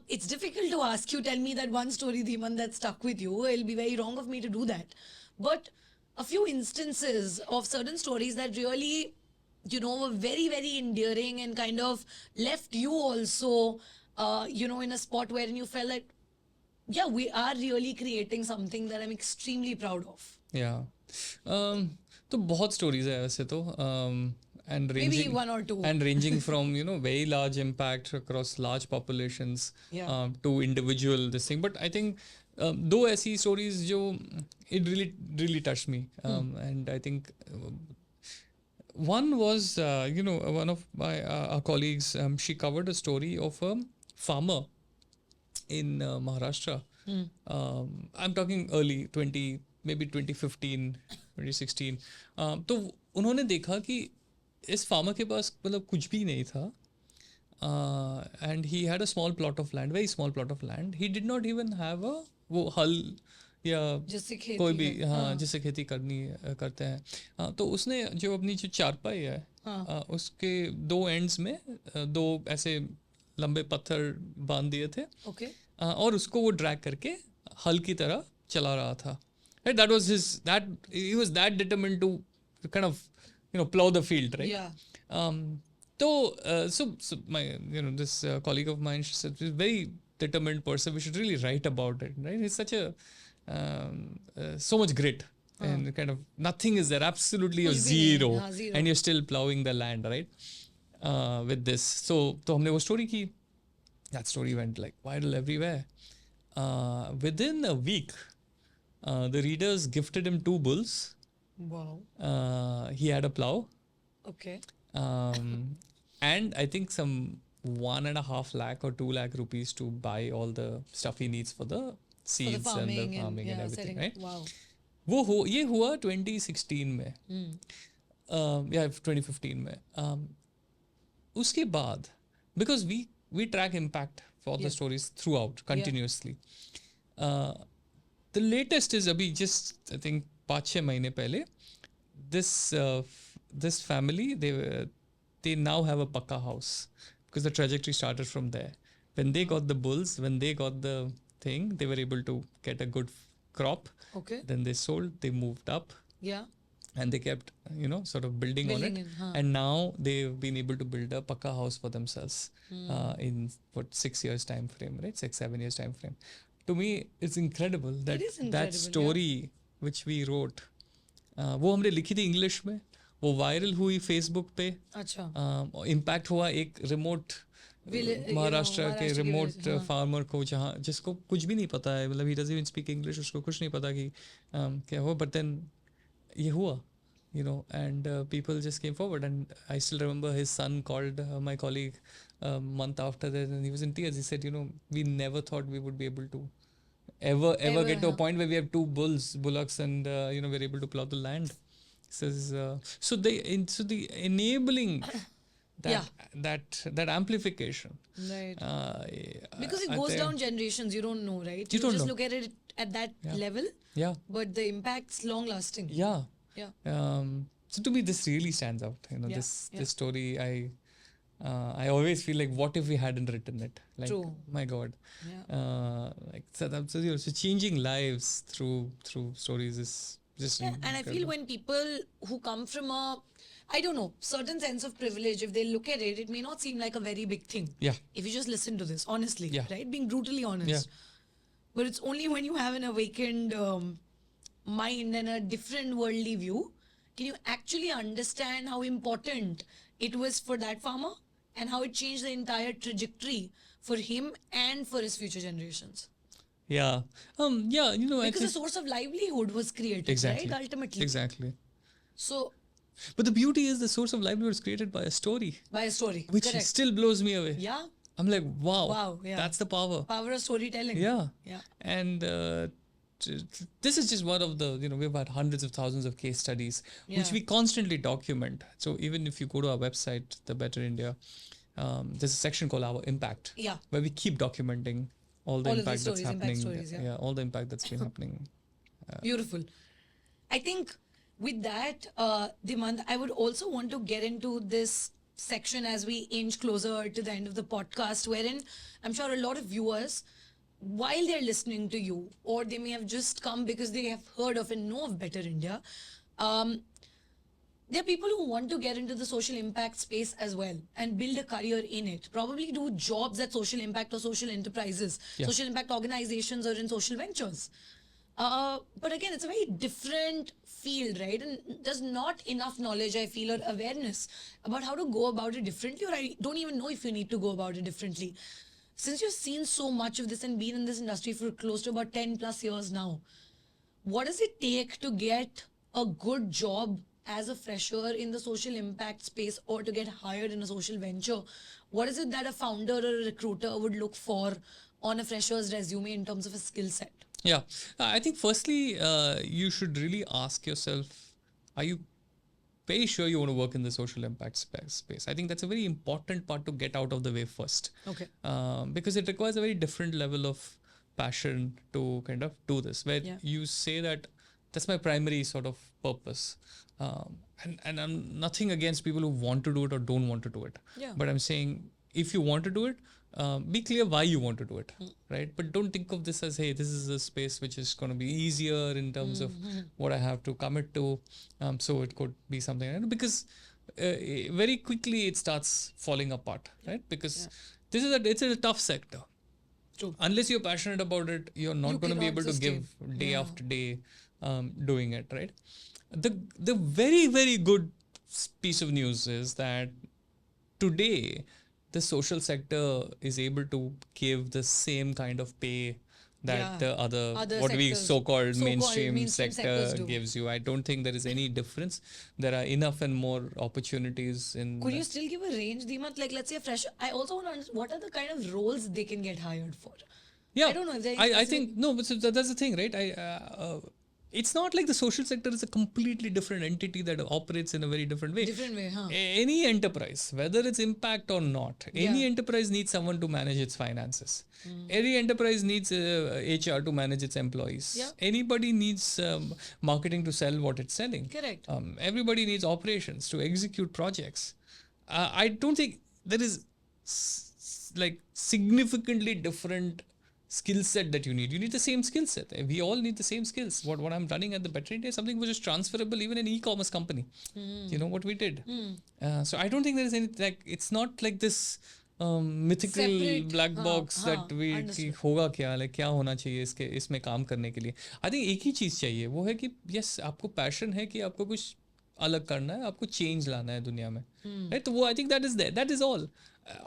It's difficult to ask you, tell me that one story, Dhimant, that stuck with you. It'll be very wrong of me to do that. But a few instances of certain stories that really, were very, very endearing and kind of left you also, in a spot wherein you felt that, yeah, we are really creating something that I'm extremely proud of. Yeah. तो बहुत stories है वैसे तो and ranging maybe one or two and ranging from very large impact across large populations to individual this thing. But I think दो ऐसी stories जो it really touched me and I think one was one of my our colleagues, she covered a story of a farmer in Maharashtra. I'm talking early 2015, 2016. तो उन्होंने देखा कि इस farmer के पास मतलब कुछ भी नहीं था and he had a small plot of land, very small plot of land. He did not even have a वो हल या कोई भी जिससे खेती करते हैं. तो उसने जो अपनी जो चारपाई है उसके दो एंड्स में दो ऐसे लंबे पत्थर बांध दिए थे और उसको वो ड्रैग करके हल की तरह चला रहा था. Right? He was that determined to kind of plow the field, right? Yeah. So my this colleague of mine, she said, he's a very determined person. We should really write about it, right? He's such a so much grit and kind of nothing is there, absolutely a zero, and you're still plowing the land, right? With this, so हमने वो story की. That story went like viral everywhere. Within a week, the readers gifted him 2 bulls. Wow. He had a plow. Okay. And I think some 1.5 lakh or 2 lakh rupees to buy all the stuff he needs for the seeds and the farming and everything, setting, right? Wow. ये हुआ 2016 में. 2015 में. उसके बाद, because we track impact for the stories throughout continuously. The latest is abhi just I think 5-6 महीने पहले this family they now have a pakka house because the trajectory started from there. When they got the bulls, when they got the thing, they were able to get a good crop. Okay. Then they sold, they moved up. Yeah. And they kept, sort of building on it. And now they've been able to build a pakka house for themselves in 6 years time frame, right? 6-7 years time frame. To me, it's incredible that that story which we wrote, वो हमने लिखी थी English में, वो viral हुई Facebook पे. अच्छा. Impact हुआ एक रिमोट महाराष्ट्र के रिमोट फार्मर को जिसको कुछ भी नहीं पता है, मतलब he doesn't even speak English, उसको कुछ नहीं पता कि क्या हुआ. बट देन ये हुआ, and people just came forward. And I still remember his son called my colleague a month after that and he was in tears. He said, we never thought we would be able to ever get to a point where we have 2 bullocks and we're able to plow the land. Says so the enabling that amplification, right? Because it goes down generations, you don't know, right? You just look at it at that level, but the impact's long lasting. So to me this really stands out, this story. I always feel like, what if we hadn't written it? Like, True. my God. Yeah. So changing lives through stories is just Yeah, and I feel when people who come from a, I don't know, certain sense of privilege, if they look at it, it may not seem like a very big thing. Yeah. If you just listen to this, honestly, Yeah. right? Being brutally honest. Yeah. But it's only when you have an awakened mind and a different worldly view, can you actually understand how important it was for that farmer and how it changed the entire trajectory for him and for his future generations. Yeah. Yeah, Because a source of livelihood was created, exactly. right? Ultimately. Exactly. So, but the beauty is the source of livelihood is created by a story. by a story. Which Correct. still blows me away. Yeah. I'm like, wow. Wow, yeah. That's the power. Power of storytelling. Yeah. Yeah. And this is just one of the, we've had hundreds of thousands of case studies, which Yeah. we constantly document. So even if you go to our website, The Better India, there's a section called Our Impact, Yeah. where we keep documenting all the All of impact these that's stories, impact happening. stories, yeah. All the impact that's been happening. Beautiful. I think with that, Dhimant, I would also want to get into this section as we inch closer to the end of the podcast, wherein I'm sure a lot of viewers, while they're listening to you, or they may have just come because they have heard of and know of Better India, there are people who want to get into the social impact space as well and build a career in it. Probably do jobs at social impact or social enterprises, Yeah. social impact organizations, or in social ventures. But again, it's a very different field, right? And there's not enough knowledge, I feel, or awareness about how to go about it differently, or I don't even know if you need to go about it differently. Since you've seen so much of this and been in this industry for close to about 10 plus years now, what does it take to get a good job as a fresher in the social impact space or to get hired in a social venture? What is it that a founder or a recruiter would look for on a fresher's resume in terms of a skill set? Yeah. I think firstly, you should really ask yourself, are you very sure you want to work in the social impact space? I think that's a very important part to get out of the way first. Okay. Because it requires a very different level of passion to kind of do this, where Yeah. you say that that's my primary sort of purpose. And I'm nothing against people who want to do it or don't want to do it. Yeah. But I'm saying, if you want to do it, be clear why you want to do it, right? But don't think of this as, hey, this is a space which is going to be easier in terms of what I have to commit to. So it could be something, because very quickly it starts falling apart, right? Because it's a tough sector. True. Unless you're passionate about it, you're not going to be cannot able to sustain. give day after day doing it, right? The very, very good piece of news is that today the social sector is able to give the same kind of pay that the other what we sectors, so-called mainstream sectors sector do. gives you. I don't think there is any difference. There are enough and more opportunities in. Could you still give a range, Dhimant? Like, let's say a fresher. I also want to understand what are the kind of roles they can get hired for. Yeah, I don't know if there is I specific- think no, but so that's the thing, right? It's not like the social sector is a completely different entity that operates in a very different way. Different way, huh? Any enterprise, whether it's impact or not, any Yeah. enterprise needs someone to manage its finances. Every enterprise needs HR to manage its employees. Yeah. Anybody needs marketing to sell what it's selling. Correct. Everybody needs operations to execute projects. I don't think there is like significantly different skill set that you need. You need the same skill set. We all need the same skills. What I'm running at the Better India is something which is transferable even in e-commerce company. You know what we did. So I don't think there is any, like, it's not like this mythical Separate, black box that we understood. कि होगा क्या, like क्या होना चाहिए इसमें काम करने के लिए. I think एक ही चीज़ चाहिए, वो है कि yes, आपको passion है कि आपको कुछ अलग करना है, आपको change लाना है दुनिया में, right? तो वो I think that is there. That is all.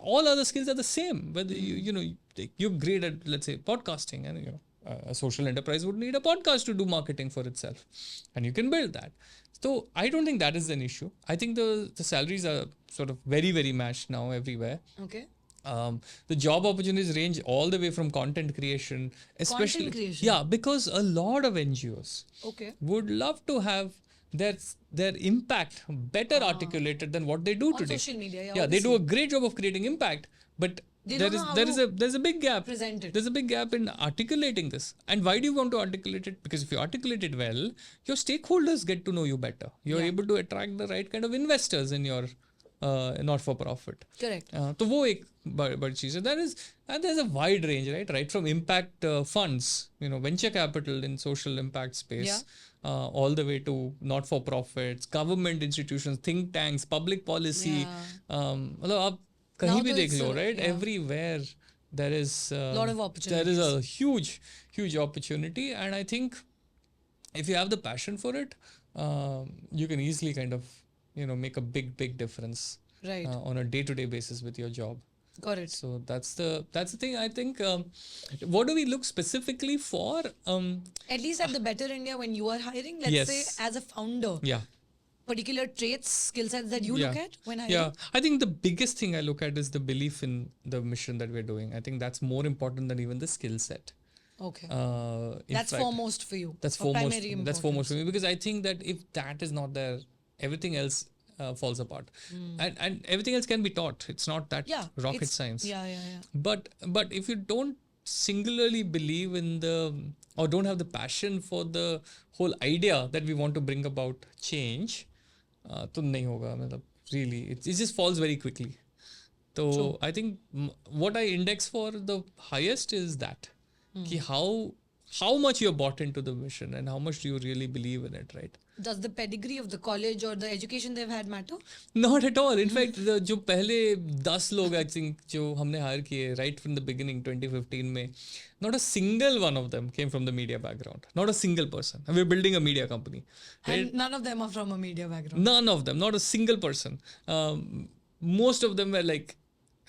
All other skills are the same. Whether you're great at, let's say, podcasting, and a social enterprise would need a podcast to do marketing for itself, and you can build that. So I don't think that is an issue. I think the salaries are sort of very, very matched now everywhere. Okay. The job opportunities range all the way from content creation, especially Content creation. yeah, because a lot of NGOs Okay. would love to have their impact better articulated than what they do On today. social media, yeah, they do obviously. a great job of creating impact, but They there don't is know how there is to a there's a big gap. present it. There's a big gap in articulating this. And why do you want to articulate it? Because if you articulate it well, your stakeholders get to know you better. You're Yeah. able to attract the right kind of investors in your not for profit. Correct. तो वो एक बड़ी चीज़ है. And there's a wide range, right from impact funds, venture capital in social impact space, all the way to not for profits, government institutions, think tanks, public policy. मतलब आप कहीं भी देख लो, right? Everywhere there is lot of opportunities. There is a huge opportunity, and I think if you have the passion for it, you can easily kind of make a big difference, right, on a day-to-day basis with your job. Got it. So that's the thing. I think what do we look specifically for? At least at the Better India, when you are hiring, let's say as a founder, particular traits, skill sets that you look at when hiring? Yeah, I think the biggest thing I look at is the belief in the mission that we're doing. I think that's more important than even the skill set. Okay. That's foremost for you. That's foremost for me, because I think that if that is not there, everything else falls apart. And everything else can be taught. It's not that rocket science. Yeah. But if you don't singularly believe in or don't have the passion for the whole idea that we want to bring about change, तो नहीं होगा. मतलब really, it just falls very quickly. So I think what I index for the highest is that कि how much you're bought into the mission and how much do you really believe in it, right? Does the pedigree of the college or the education they've had matter? Not at all. In fact, जो पहले 10 लोग I think जो हमने hire किए right from the beginning 2015 में, not a single one of them came from the media background. Not a single person. And we're building a media company. Right? And none of them are from a media background. None of them. Not a single person. Most of them were like,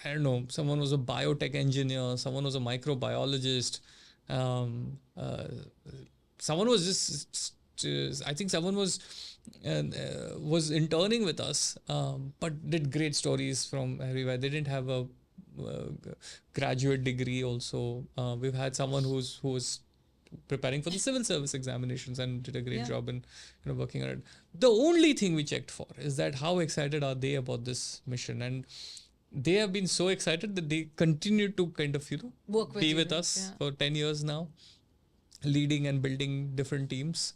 I don't know, someone was a biotech engineer, someone was a microbiologist, someone was just I think someone was interning with us, but did great stories from everywhere. They didn't have a graduate degree also. We've had someone who was preparing for the civil service examinations and did a great job in working on it. The only thing we checked for is that how excited are they about this mission, and they have been so excited that they continue to kind of be with us for 10 years now, leading and building different teams.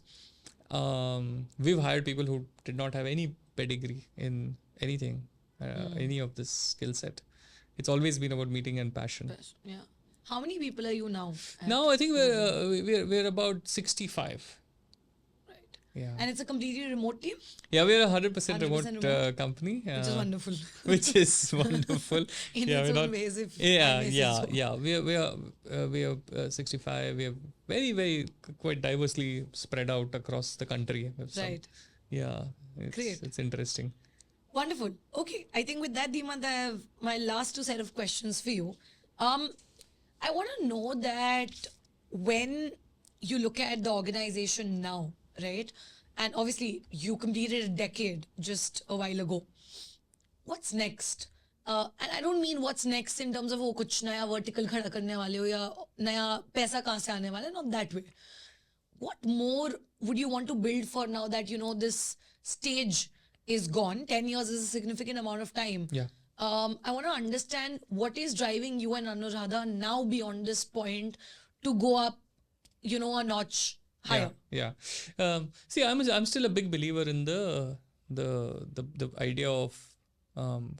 We've hired people who did not have any pedigree in anything, any of this skill set. It's always been about meeting and passion. Yeah. How many people are you now? Now I think we're about 65. Right. Yeah. And it's a completely remote team? Yeah, we're a 100% remote company. Which is wonderful. Which is wonderful. In its own ways. We are 65. We are very, very quite diversely spread out across the country. Right. It's interesting. Wonderful. Okay, I think with that, Dhimant, I have my last two set of questions for you. I want to know that when you look at the organization now, right? And obviously, you completed a decade just a while ago. What's next? And I don't mean what's next in terms of कुछ नया vertical खड़ा करने वाले हो या नया पैसा कहाँ से आने वाला है, not that way. What more would you want to build for now that this stage is gone? 10 years is a significant amount of time. Yeah. I want to understand what is driving you and Anuradha now beyond this point to go up, a notch higher. Yeah. See, I'm still a big believer in the idea of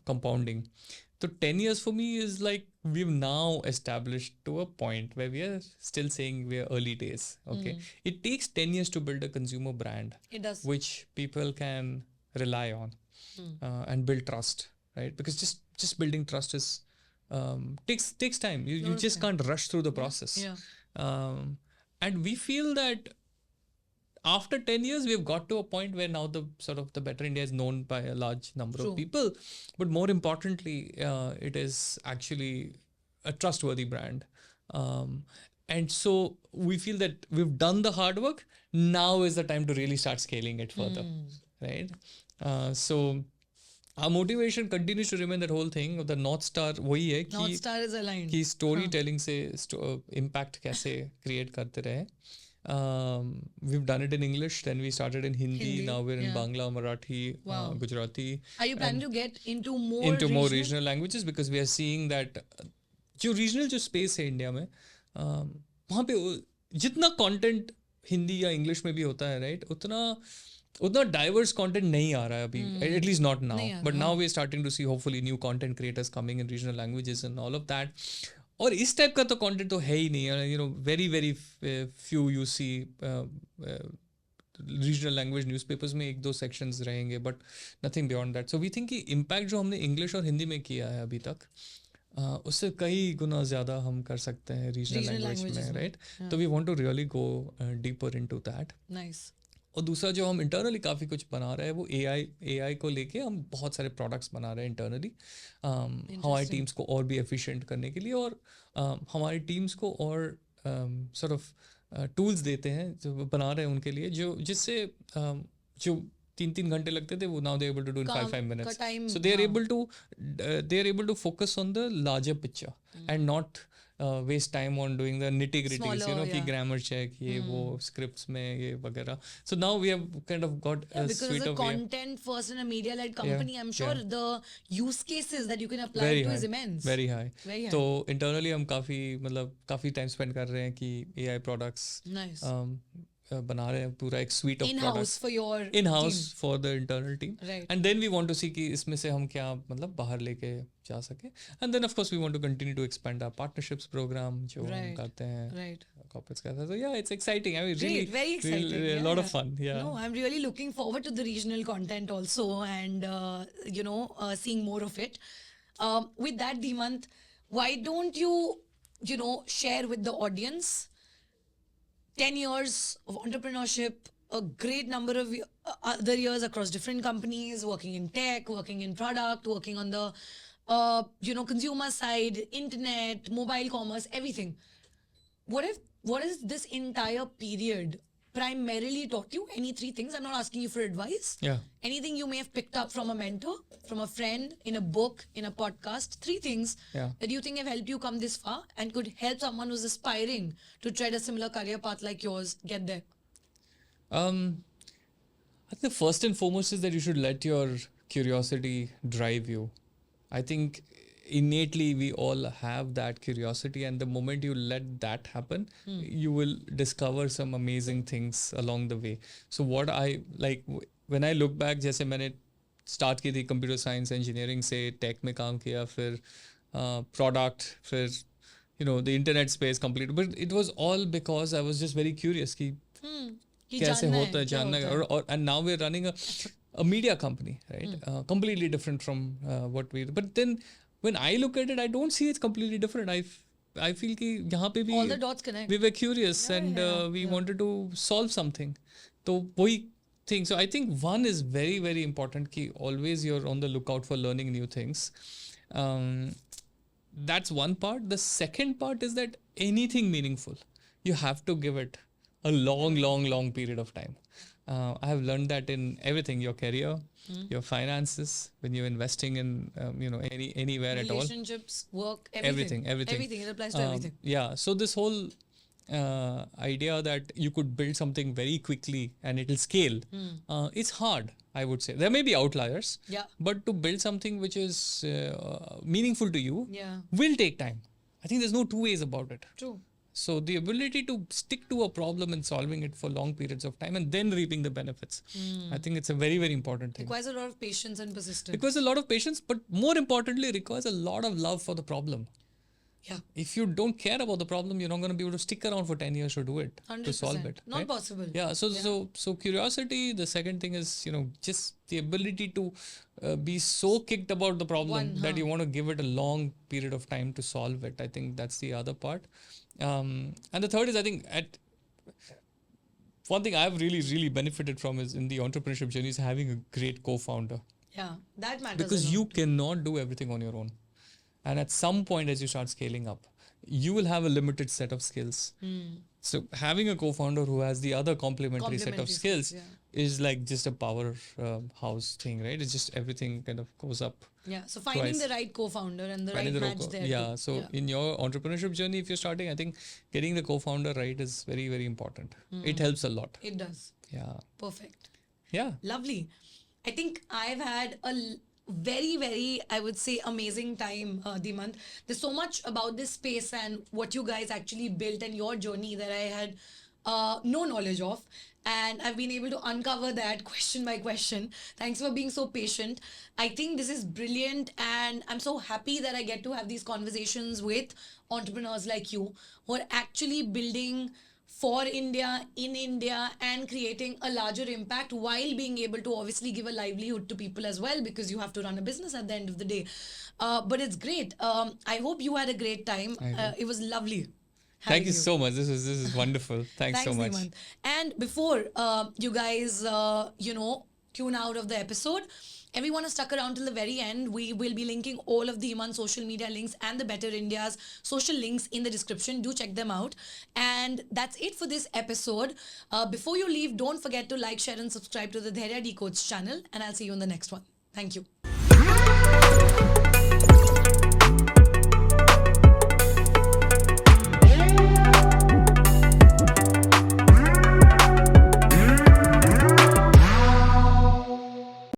compounding. So 10 years for me is like we've now established to a point where we are still saying we are early days. Okay. It takes 10 years to build a consumer brand. It does. Which people can rely on and build trust, right? Because just building trust is takes time. You just can't rush through the process. Yeah. And we feel that after 10 years, we've got to a point where now the Better India is known by a large number of people. But more importantly, it is actually a trustworthy brand. And so we feel that we've done the hard work. Now is the time to really start scaling it further, right? So our motivation continues to remain that whole thing of the North Star. वही है North Star is aligned. कि storytelling से impact कैसे create करते रहे. We've done it in English, then we started in Hindi, now we're in Bangla, Marathi, Gujarati. Are you planning to get into more regional languages? Because we are seeing that जो regional जो space है India में, वहाँ पे जितना content Hindi या English में भी होता है, right? उतना डाइवर्स कंटेंट नहीं आ रहा है अभी, एटलीस्ट नॉट नाउ, नहीं आ बट रहा, now we are starting to see hopefully new content creators coming in regional languages and all of that. और इस टाइप का तो कंटेंट तो है ही नहीं, very very few you see regional language newspapers में 1-2 सेक्शंस रहेंगे, but nothing beyond that. So we think कि इम्पैक्ट जो हमने इंग्लिश और हिंदी में किया है अभी तक, उससे कई गुना ज़्यादा हम कर सकते हैं रीजनल लैंग्वेज में, राइट. तो we want to really go deeper into that. Nice. और दूसरा जो हम इंटरनली काफ़ी कुछ बना रहे हैं वो एआई को लेके हम बहुत सारे प्रोडक्ट्स बना रहे हैं इंटरनली, हमारी टीम्स को और भी एफिशिएंट करने के लिए, और हमारी टीम्स को और सॉर्ट ऑफ टूल्स देते हैं जो बना रहे हैं उनके लिए, जिससे जो 3-3 घंटे लगते थे वो now they able to do in 5 minutes. So they are able to focus on the larger picture and not waste time on doing the nitty gritties, कि grammar check, ये वो scripts में ये वगैरह. So now we have kind of got a because suite as a of content first and a media led company, I'm sure the use cases that you can apply very to high, is immense. very high. तो internally हम काफ़ी time spend कर रहे हैं कि AI products Nice. बना रहे हैं, पूरा एक suite of in-house products for your in-house team. for the internal team, Right. and then we want to see कि इसमें से हम क्या बाहर लेके जा सके, and then of course we want to continue to expand our partnerships program जो हम करते हैं, right, corporates करते हैं. So yeah, it's exciting. I mean, great, really, very exciting, really, a lot of fun. Yeah. No, I'm really looking forward to the regional content also, and seeing more of it. With that, Dhimant, why don't you share with the audience 10 years of entrepreneurship, a great number of other years across different companies, working in tech, working in product, working on the consumer side, internet, mobile commerce, everything. What is this entire period primarily taught you? Any 3 things? I'm not asking you for advice. Yeah. Anything you may have picked up from a mentor, from a friend, in a book, in a podcast. 3 things that you think have helped you come this far and could help someone who's aspiring to tread a similar career path like yours get there. I think the first and foremost is that you should let your curiosity drive you. I think innately we all have that curiosity, and the moment you let that happen, you will discover some amazing things along the way. So what I like when I look back, जैसे मैंने start की थी computer science engineering से tech में काम किया, फिर product, फिर the internet space complete, but it was all because I was just very curious कि कैसे होता है, जानना है, और and now we're running a media company, right? Completely different from what we, but then when I look at it, I don't see it's completely different. I feel कि यहाँ पे भी all the dots connect. We were curious and we wanted to solve something. तो वही thing. So I think one is very very important कि always you're on the lookout for learning new things. That's one part. The second part is that anything meaningful, you have to give it a long period of time. I have learned that in everything, your career, your finances, when you're investing in anywhere at all, relationships, work, everything. It applies to everything. Yeah, so this whole idea that you could build something very quickly and it will scale, it's hard, I would say. There may be outliers, but to build something which is meaningful to you will take time. I think there's no two ways about it. True. So the ability to stick to a problem and solving it for long periods of time and then reaping the benefits, I think it's a very very important thing. Requires a lot of patience and persistence. Requires a lot of patience, but more importantly requires a lot of love for the problem. Yeah. If you don't care about the problem, you're not going to be able to stick around for 10 years to do it, 100%. to solve it. Not possible. Yeah. So curiosity. The second thing is, just the ability to be so kicked about the problem that you want to give it a long period of time to solve it. I think that's the other part. And the third is, I think, one thing I've really benefited from is in the entrepreneurship journey is having a great co-founder. Yeah, that matters. Because you cannot do everything on your own. And at some point, as you start scaling up, you will have a limited set of skills. So having a co-founder who has the other complementary set of skills is like just a powerhouse thing, right? It's just everything kind of goes up. Yeah. So finding the right co-founder and the right match there. Yeah. So in your entrepreneurship journey, if you're starting, I think getting the co-founder right is very, very important. It helps a lot. It does. Yeah. Perfect. Yeah. Lovely. I think I've had a very, very, I would say, amazing time, Dhimant. There's so much about this space and what you guys actually built and your journey that I had no knowledge of. And I've been able to uncover that question by question. Thanks for being so patient. I think this is brilliant, and I'm so happy that I get to have these conversations with entrepreneurs like you who are actually building for India, in India, and creating a larger impact while being able to obviously give a livelihood to people as well, because you have to run a business at the end of the day. But it's great. I hope you had a great time. It was lovely. Thank you so much. This is wonderful. Thanks so much. Dhimant. And before you guys, tune out of the episode, everyone has stuck around till the very end. We will be linking all of the Dhimant's social media links and the Better India's social links in the description. Do check them out. And that's it for this episode. Before you leave, don't forget to like, share, and subscribe to the Dhairya Decodes channel. And I'll see you in the next one. Thank you.